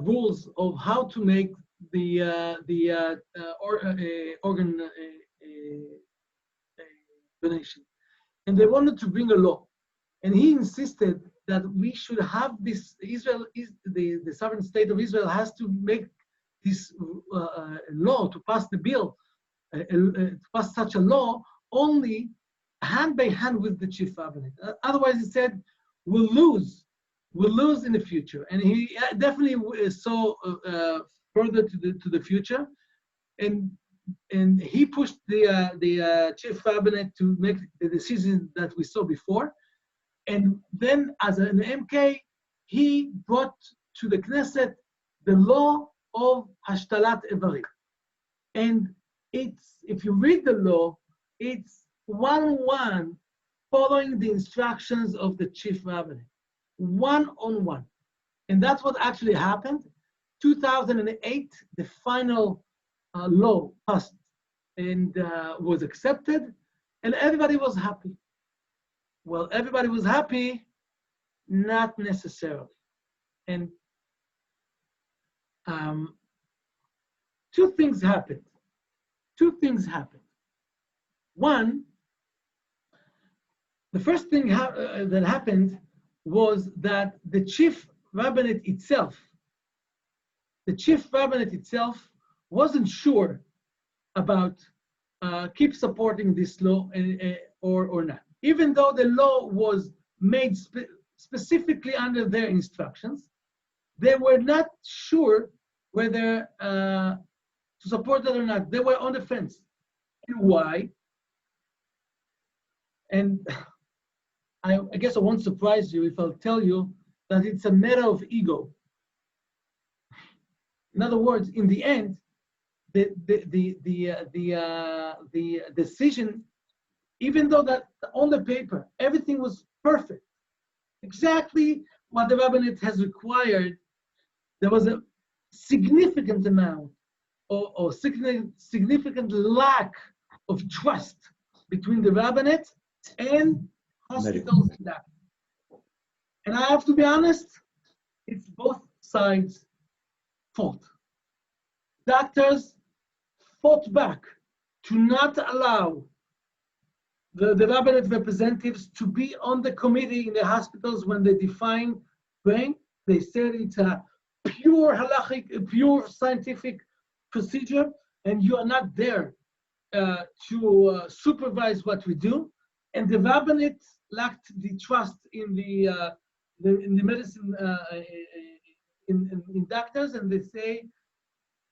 rules of how to make the organ donation, and they wanted to bring a law, and he insisted that we should have this. Israel is the sovereign state of Israel has to make this law, to pass the bill, to pass such a law only hand by hand with the chief rabbinate. Otherwise, he said, we'll lose in the future. And he definitely saw further to the future, and he pushed the chief rabbinate to make the decision that we saw before. And then, as an MK, he brought to the Knesset the law of Hashtalat Evarim. And if you read the law, it's one-on-one, following the instructions of the chief rabbinate, one-on-one. And that's what actually happened. 2008, the final law passed and was accepted, and everybody was happy. Well, everybody was happy, not necessarily. And two things happened. One, the first thing that happened was that the chief rabbinate itself wasn't sure about keep supporting this law or not. Even though the law was made specifically under their instructions, they were not sure whether to support it or not. They were on the fence. And why? And I guess I won't surprise you if I'll tell you that it's a matter of ego. In other words, in the end, the decision, even though that on the paper everything was perfect, exactly what the rabbinate has required, there was a significant amount or significant lack of trust between the rabbinate and hospitals. And I have to be honest, it's both sides' fault. Doctors fought back to not allow the rabbinate representatives to be on the committee in the hospitals when they define brain. They said it's a pure halachic, a pure scientific procedure, and you are not there to supervise what we do. And the rabbinate lacked the trust in the medicine in doctors, and they say,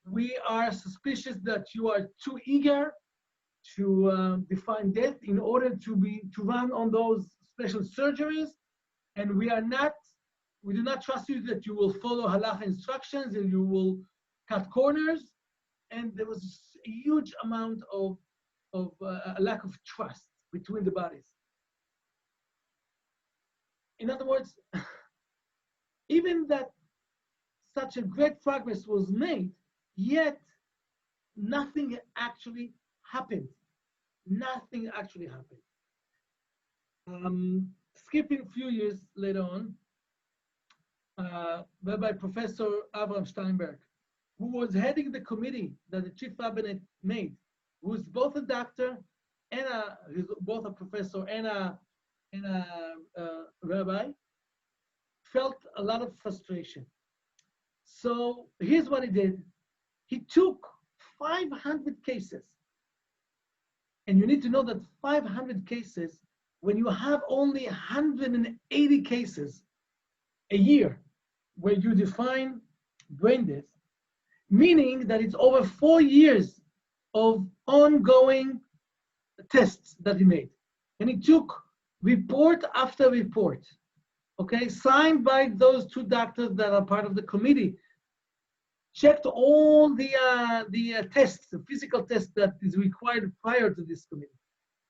we are suspicious that you are too eager to define death in order to run on those special surgeries, and we do not trust you that you will follow halacha instructions and you will cut corners. And there was a huge amount of a lack of trust between the bodies. In other words, even that such a great progress was made, yet nothing actually happened. Nothing actually happened. Skipping a few years later on, Rabbi Professor Avraham Steinberg, who was heading the committee that the chief rabbinate made, who was both a doctor and both a professor and a rabbi, felt a lot of frustration. So here's what he did. He took 500 cases. And you need to know that 500 cases, when you have only 180 cases a year where you define brain death, meaning that it's over 4 years of ongoing tests that he made. And he took report after report, okay, signed by those two doctors that are part of the committee, checked all the tests, the physical tests that is required prior to this committee.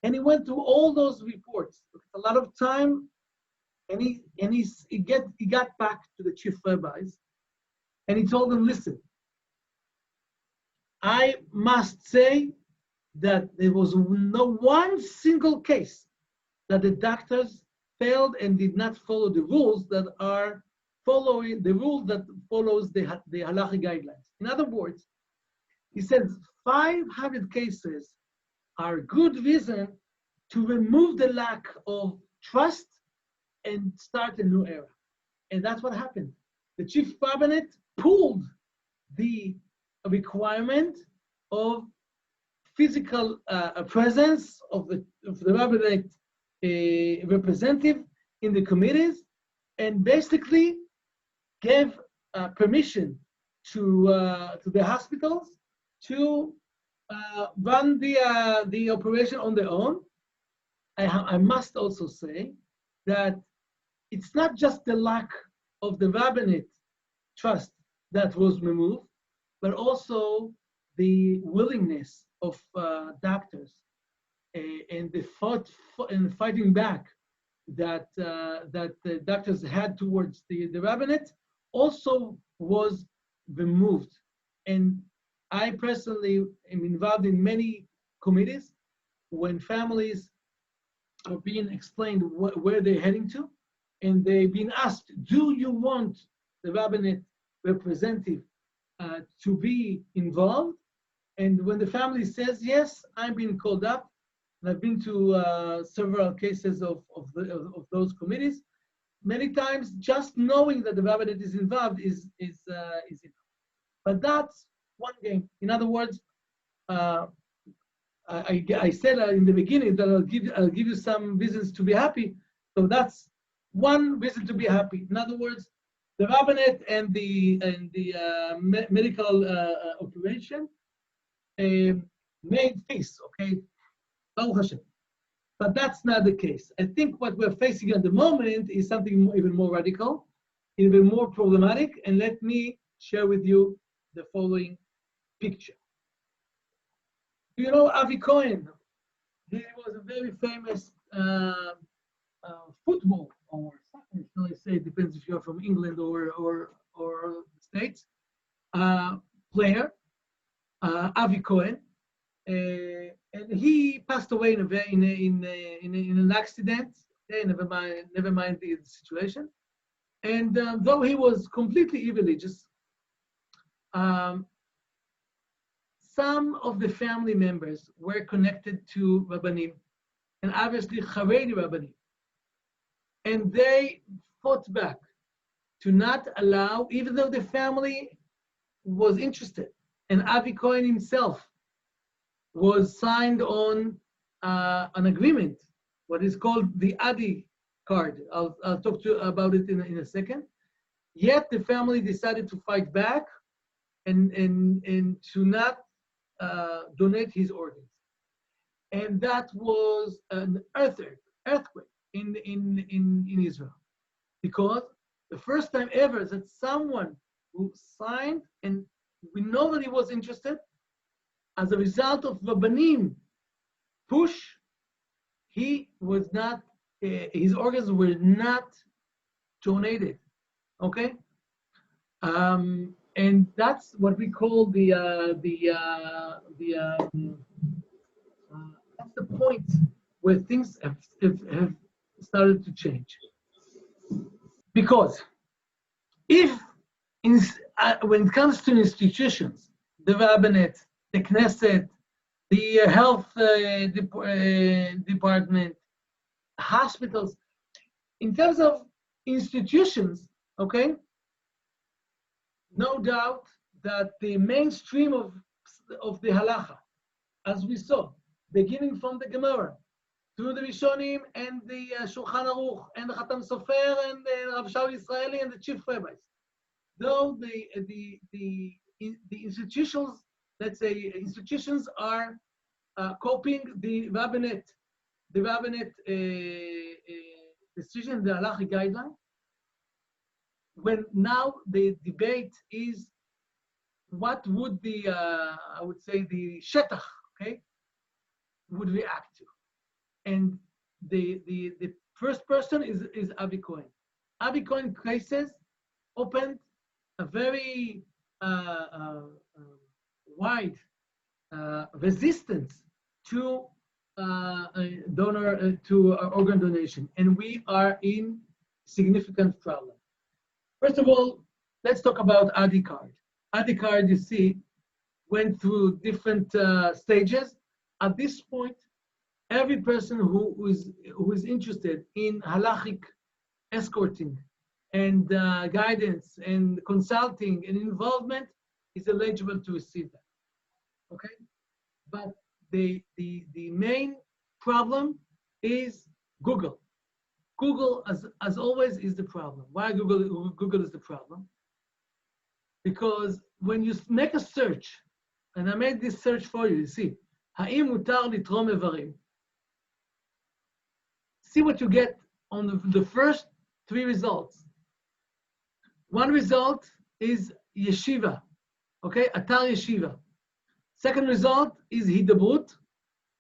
And he went through all those reports. It took a lot of time, and he got back to the chief rabbis, and he told them, listen, I must say that there was no one single case that the doctors failed and did not follow the rules that are following the rules that follows the halachic guidelines. In other words, he says 500 cases are good reason to remove the lack of trust and start a new era. And that's what happened. The chief rabbinate pulled the requirement of physical presence of the rabbinate representative in the committees, and basically gave permission to the hospitals to run the operation on their own. I must also say that it's not just the lack of the rabbinate trust that was removed, but also the willingness of doctors and they fought and fighting back that the doctors had towards the rabbinate also was removed. And I personally am involved in many committees when families are being explained where they're heading to, and they've been asked, do you want the rabbinate representative to be involved? And when the family says yes, I'm being called up. And I've been to several cases of those committees. Many times, just knowing that the rabbinate is involved is enough. But that's one game. In other words, I said in the beginning that I'll give you some reasons to be happy. So that's one reason to be happy. In other words, the rabbinate and the medical operation made peace. Okay, Baruch Hashem. But that's not the case. I think what we're facing at the moment is something even more radical, even more problematic. And let me share with you the following picture. You know Avi Cohen? He was a very famous football or soccer, shall I say? It depends if you're from England or the States. Player, Avi Cohen. And he passed away in an accident. Okay, never mind the situation. And though he was completely irreligious, some of the family members were connected to Rabbanim, and obviously Haredi Rabbanim. And they fought back to not allow, even though the family was interested, and Avi Cohen himself was signed on an agreement, what is called the Adi card. I'll talk to you about it in a second. Yet the family decided to fight back and to not donate his organs. And that was an earthquake in Israel. Because the first time ever that someone who signed, and we know that he was interested, as a result of Rabbanim push, he was not, his organs were not donated, okay? And that's what we call that's the point where things have started to change. Because if, when it comes to institutions, the rabbinate, the Knesset, the health department, hospitals, in terms of institutions, okay, no doubt that the mainstream of the halacha, as we saw, beginning from the Gemara, through the Rishonim and the Shulchan Aruch and the Khatam Sofer and the Rav Shaul Israeli and the chief rabbis, though the institutions, let's say institutions are copying the rabbinate decision, the halachic guideline. When now the debate is what would the I would say the shetach, okay, would react to, and the first person is Avi Cohen. Avi Cohen cases opened a very wide resistance to organ donation, and we are in significant problem. First of all, let's talk about Adi card. Adi card, you see, went through different stages. At this point, every person who is interested in halachic escorting and guidance and consulting and involvement is eligible to receive that. Okay, but the main problem is Google. Google, as always, is the problem. Why Google is the problem? Because when you make a search, and I made this search for you, you see, Ha'im mutar litrom evarim. See what you get on the first three results. One result is yeshiva, okay, atar yeshiva. Second result is hidabrut,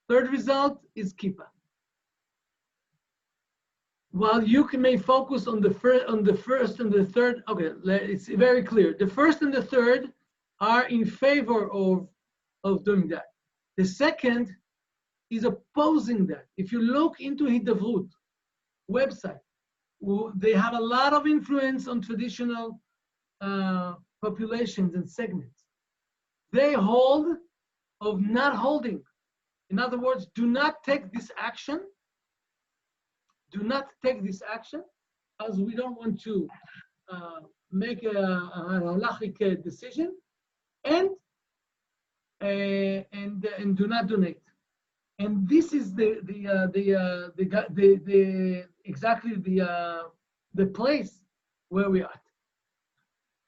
Third result is kippah. While you may focus on the first and the third, okay, it's very clear. The first and the third are in favor of doing that. The second is opposing that. If you look into Hidavrut website, they have a lot of influence on traditional populations and segments. They hold of not holding. In other words, do not take this action. Do not take this action, as we don't want to make a halachic decision, and do not donate. And this is exactly the place where we are.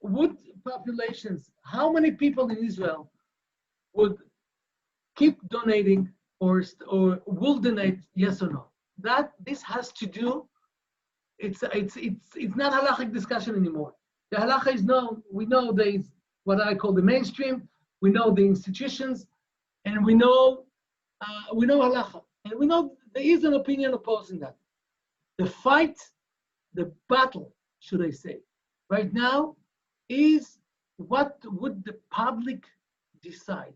Would populations, how many people in Israel would keep donating or will donate, yes or no? This has to do, it's not halachic discussion anymore. The halacha is known. We know there is what I call the mainstream. We know the institutions, and we know halacha, and we know there is an opinion opposing that. The fight, the battle, should I say, right now, is what would the public decide.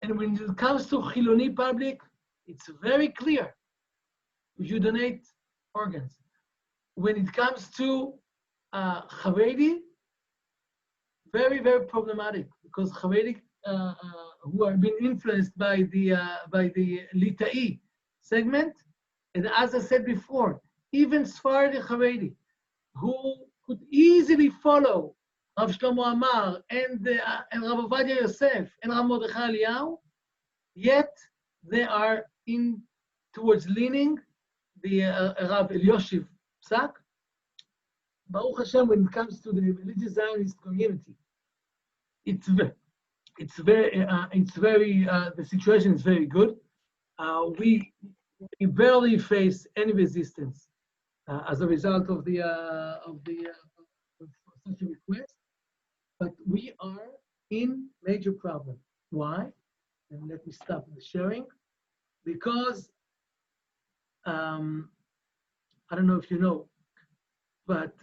And when it comes to Chiloni public, it's very clear. You donate organs. When it comes to Haredi, very, very problematic, because Haredi who are being influenced by the Litai segment, and as I said before, even Sephardi Haredi, who could easily follow Rav Shlomo Amar and Rav Ovadia Yosef and Rav Mordechai Eliyahu, yet they are towards leaning the Rav Elioshiv Psak. Baruch Hashem, when it comes to the religious Zionist community, the situation is very good. We barely face any resistance as a result of such a request, but we are in major problem. Why? And let me stop the sharing, because I don't know if you know, but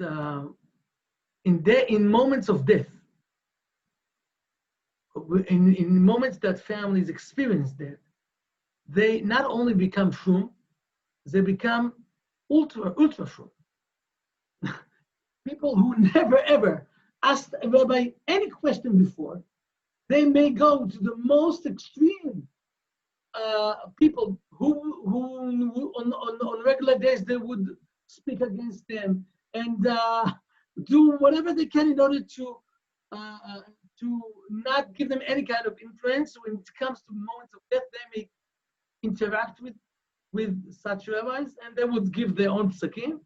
in moments of death, in moments that families experience death, they not only become shum, they become ultra shum. People who never ever asked a rabbi any question before, they may go to the most extreme people who on regular days they would speak against them and do whatever they can in order to not give them any kind of influence. When it comes to moments of death, they may interact with such rabbis, and they would give their own psakim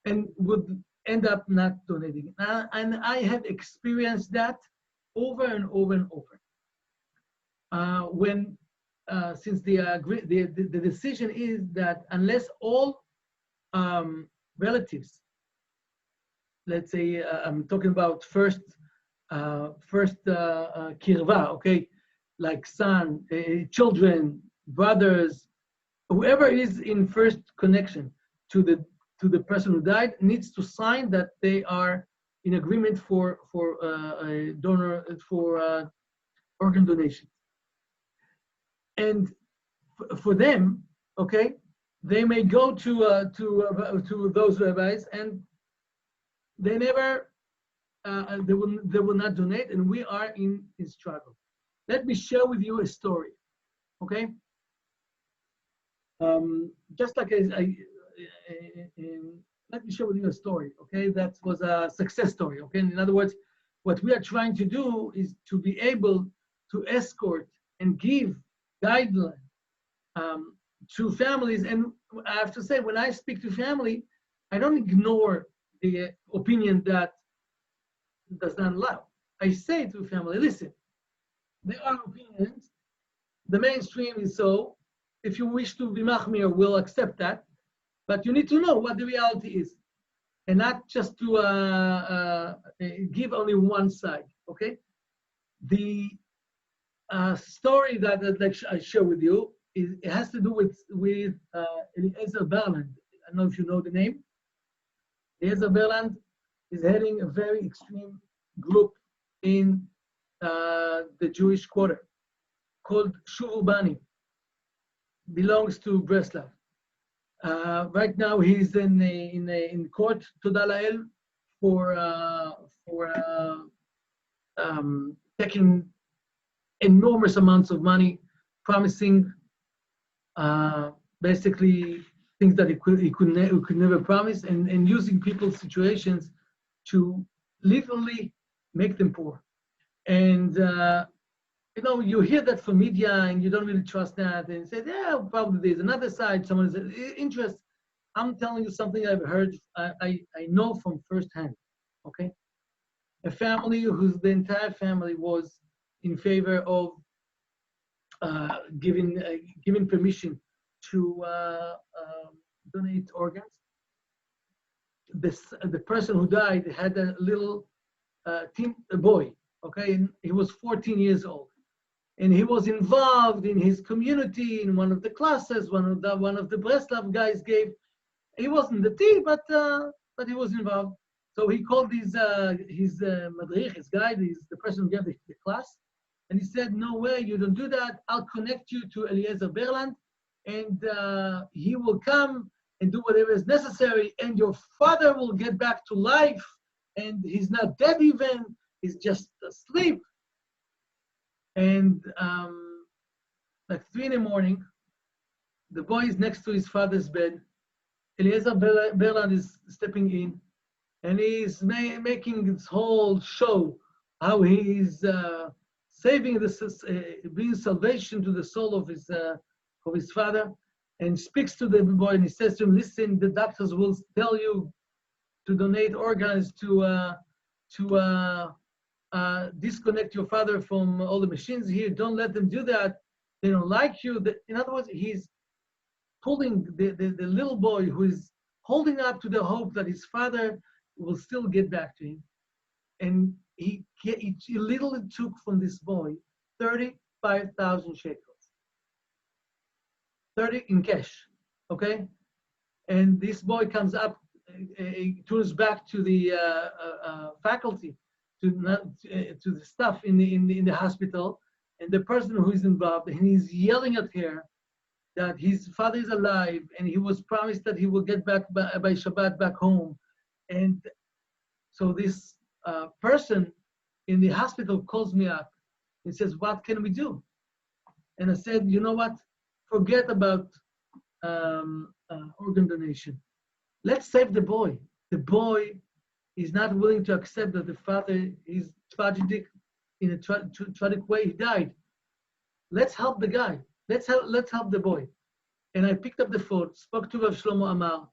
and would end up not donating. And I have experienced that over and over and over. Since the decision is that unless all relatives, let's say I'm talking about first kirva, okay, like son, children, brothers, whoever is in first connection to the person who died needs to sign that they are in agreement for a donor for organ donation. And for them, okay, they may go to those rabbis, and they never they will not donate, and we are in struggle. Let me share with you a story, okay? Just like let me share with you a story, okay? That was a success story, okay? In other words, what we are trying to do is to be able to escort and give guidelines to families. And I have to say, when I speak to family, I don't ignore the opinion that does not allow. I say to family, listen, there are opinions. The mainstream is so. If you wish to be machmir, we'll accept that. But you need to know what the reality is, and not just to give only one side, okay? The story that I share with you it has to do with Eliezer Berland. I don't know if you know the name. Eliezer Berland is heading a very extreme group in the Jewish quarter called Shuvu Bani. Belongs to Breslav. Right now, he's in court, Toda Lael, for taking enormous amounts of money, promising basically things that he could never promise, and using people's situations to literally make them poor. And you hear that from media, and you don't really trust that, and say, yeah, probably there's another side. Someone's interest. I'm telling you something I've heard. I know from firsthand. Okay, a family the entire family was in favor of giving permission to donate organs. The person who died had a little a boy. Okay, and he was 14 years old, and he was involved in his community in one of the classes. One of the Breslav guys gave. He wasn't the tea, but he was involved. So he called his madrich, his guide, the person who gave the class, and he said, "No way, you don't do that. I'll connect you to Eliezer Berland, and he will come and do whatever is necessary, and your father will get back to life, and he's not dead even, he's just asleep." And like 3 a.m, the boy is next to his father's bed. Eliezer Berland is stepping in, and he's making this whole show how he's bringing salvation to the soul of his father, and speaks to the boy, and he says to him, "Listen, the doctors will tell you to donate organs to disconnect your father from all the machines here. Don't let them do that. They don't like you." In other words, he's pulling the little boy who is holding up to the hope that his father will still get back to him. And he literally took from this boy 35,000 shekels. 30 in cash, okay? And this boy comes up, he turns back to the faculty, to the staff in the hospital, and the person who is involved, and he's yelling at her that his father is alive, and he was promised that he will get back by Shabbat back home. And so this person in the hospital calls me up and says, "What can we do?" And I said, "You know what? Forget about organ donation. Let's save the boy. The boy is not willing to accept that the father is tragic in a tragic way. He died. Let's help the guy. Let's help the boy." And I picked up the phone, spoke to Rav Shlomo Amar.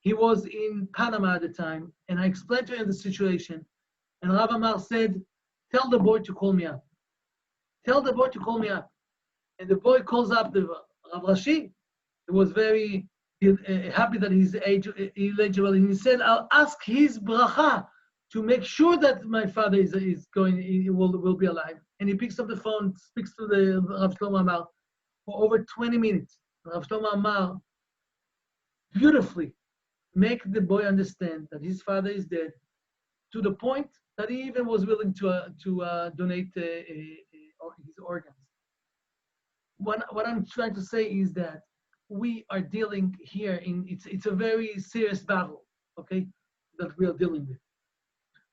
He was in Panama at the time, and I explained to him the situation. And Rav Amar said, "Tell the boy to call me up. Tell the boy to call me up." And the boy calls up the Rav Rashi. He was very happy that he's eligible, and he said, "I'll ask his bracha to make sure that my father will be alive." And he picks up the phone, speaks to the Rav Shlomo Amar for over 20 minutes. Rav Shlomo Amar beautifully make the boy understand that his father is dead, to the point that he even was willing to donate his organs. What I'm trying to say is that we are dealing here it's a very serious battle, okay, that we are dealing with.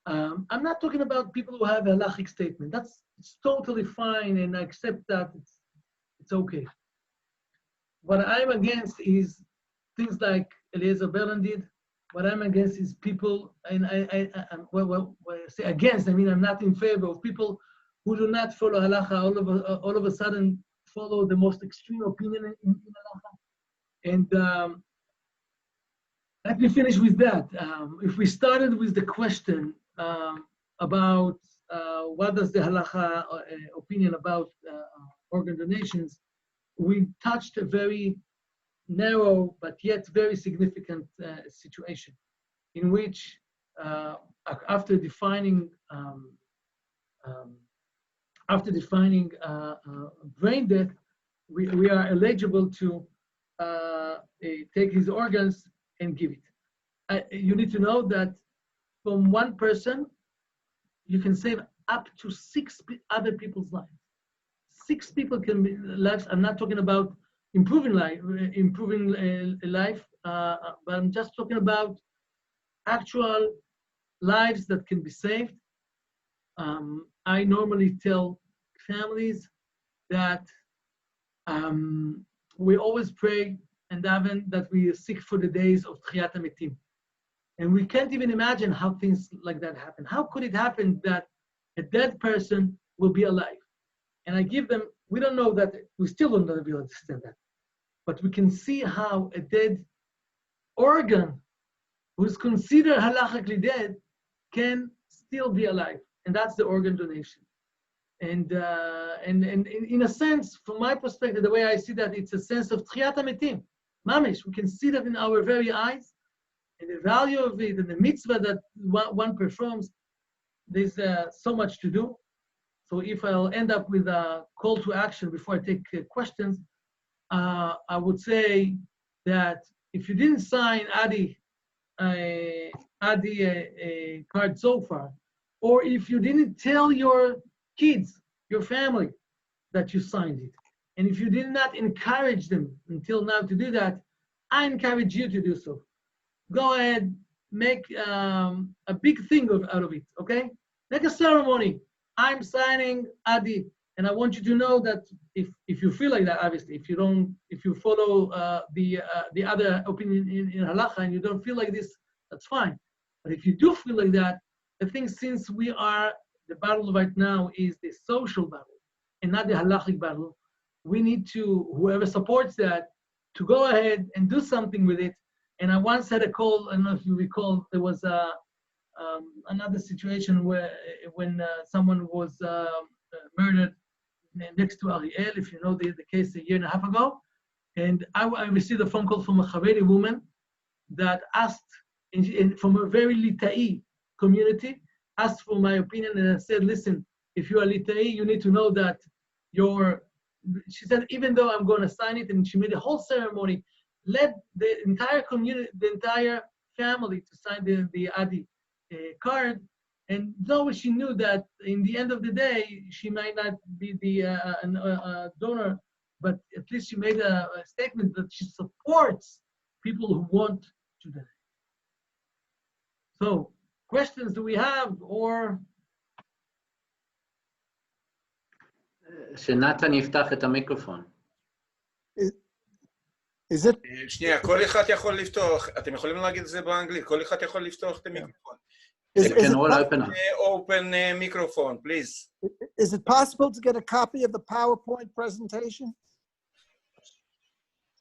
I'm not talking about people who have a halachic statement. It's totally fine, and I accept that it's okay. What I'm against is things like Eliezer Berland did. What I'm against is people, and when I say against, I mean I'm not in favor of people who do not follow halacha, all of a sudden follow the most extreme opinion in halacha. And let me finish with that. If we started with the question about what does the halacha opinion about organ donations, we touched a very narrow but yet very significant situation in which after defining brain death, we are eligible to take his organs and give it. You need to know that from one person, you can save up to 6 other people's lives. 6 people can be lives. I'm not talking about improving life, but I'm just talking about actual lives that can be saved. I normally tell families that we always pray and daven that we seek for the days of Tchiyat HaMetim. And we can't even imagine how things like that happen. How could it happen that a dead person will be alive? And I give them, we don't know that, we still don't really understand that. But we can see how a dead organ who is considered halachically dead can still be alive. And that's the organ donation. And in a sense, from my perspective, the way I see that, it's a sense of Tchiyat HaMetim. Mamish, we can see that in our very eyes. And the value of it and the mitzvah that one performs, there's so much to do. So if I'll end up with a call to action before I take questions, I would say that if you didn't sign Adi card so far, or if you didn't tell your kids, your family, that you signed it, and if you did not encourage them until now to do that, I encourage you to do so. Go ahead, make a big thing out of it, okay? Make a ceremony. I'm signing Adi, and I want you to know that if you feel like that, obviously, if you follow the other opinion in Halacha and you don't feel like this, that's fine. But if you do feel like that, I think since the battle right now is the social battle and not the halachic battle, we need to, whoever supports that, to go ahead and do something with it. And I once had a call, I don't know if you recall, there was another situation when someone was murdered next to Ariel, if you know the case a year and a half ago. And I received a phone call from a Haredi woman that asked, from a very Litai community, asked for my opinion, and I said, listen, if you're a Litai, you need to know that she said, even though I'm going to sign it, and she made a whole ceremony, let the entire community, the entire family to sign the Adi card. And though she knew that in the end of the day, she might not be the donor, but at least she made a statement that she supports people who want to donate. So, questions do we have, or? שנתן יפתח את המיקרופון. Is it? שנייה, כל אחד יכול לפתוח, אתם יכולים להגיד את זה באנגלית, כל אחד יכול לפתוח את המיקרופון. You can all open up. Open microphone, please. Is it possible to get a copy of the PowerPoint presentation?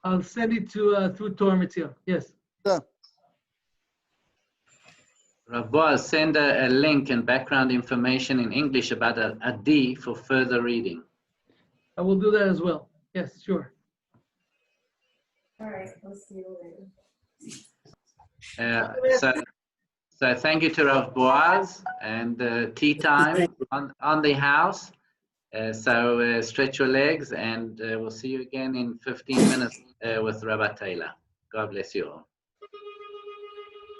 I'll send it through Torah Mitzvah. Yes. Yeah. Rav Boaz, send a link and background information in English about a D for further reading. I will do that as well. Yes, sure. All right, we'll see you later. So thank you to Rav Boaz, and tea time on the house. So stretch your legs, and we'll see you again in 15 minutes with Rabbi Taylor. God bless you all.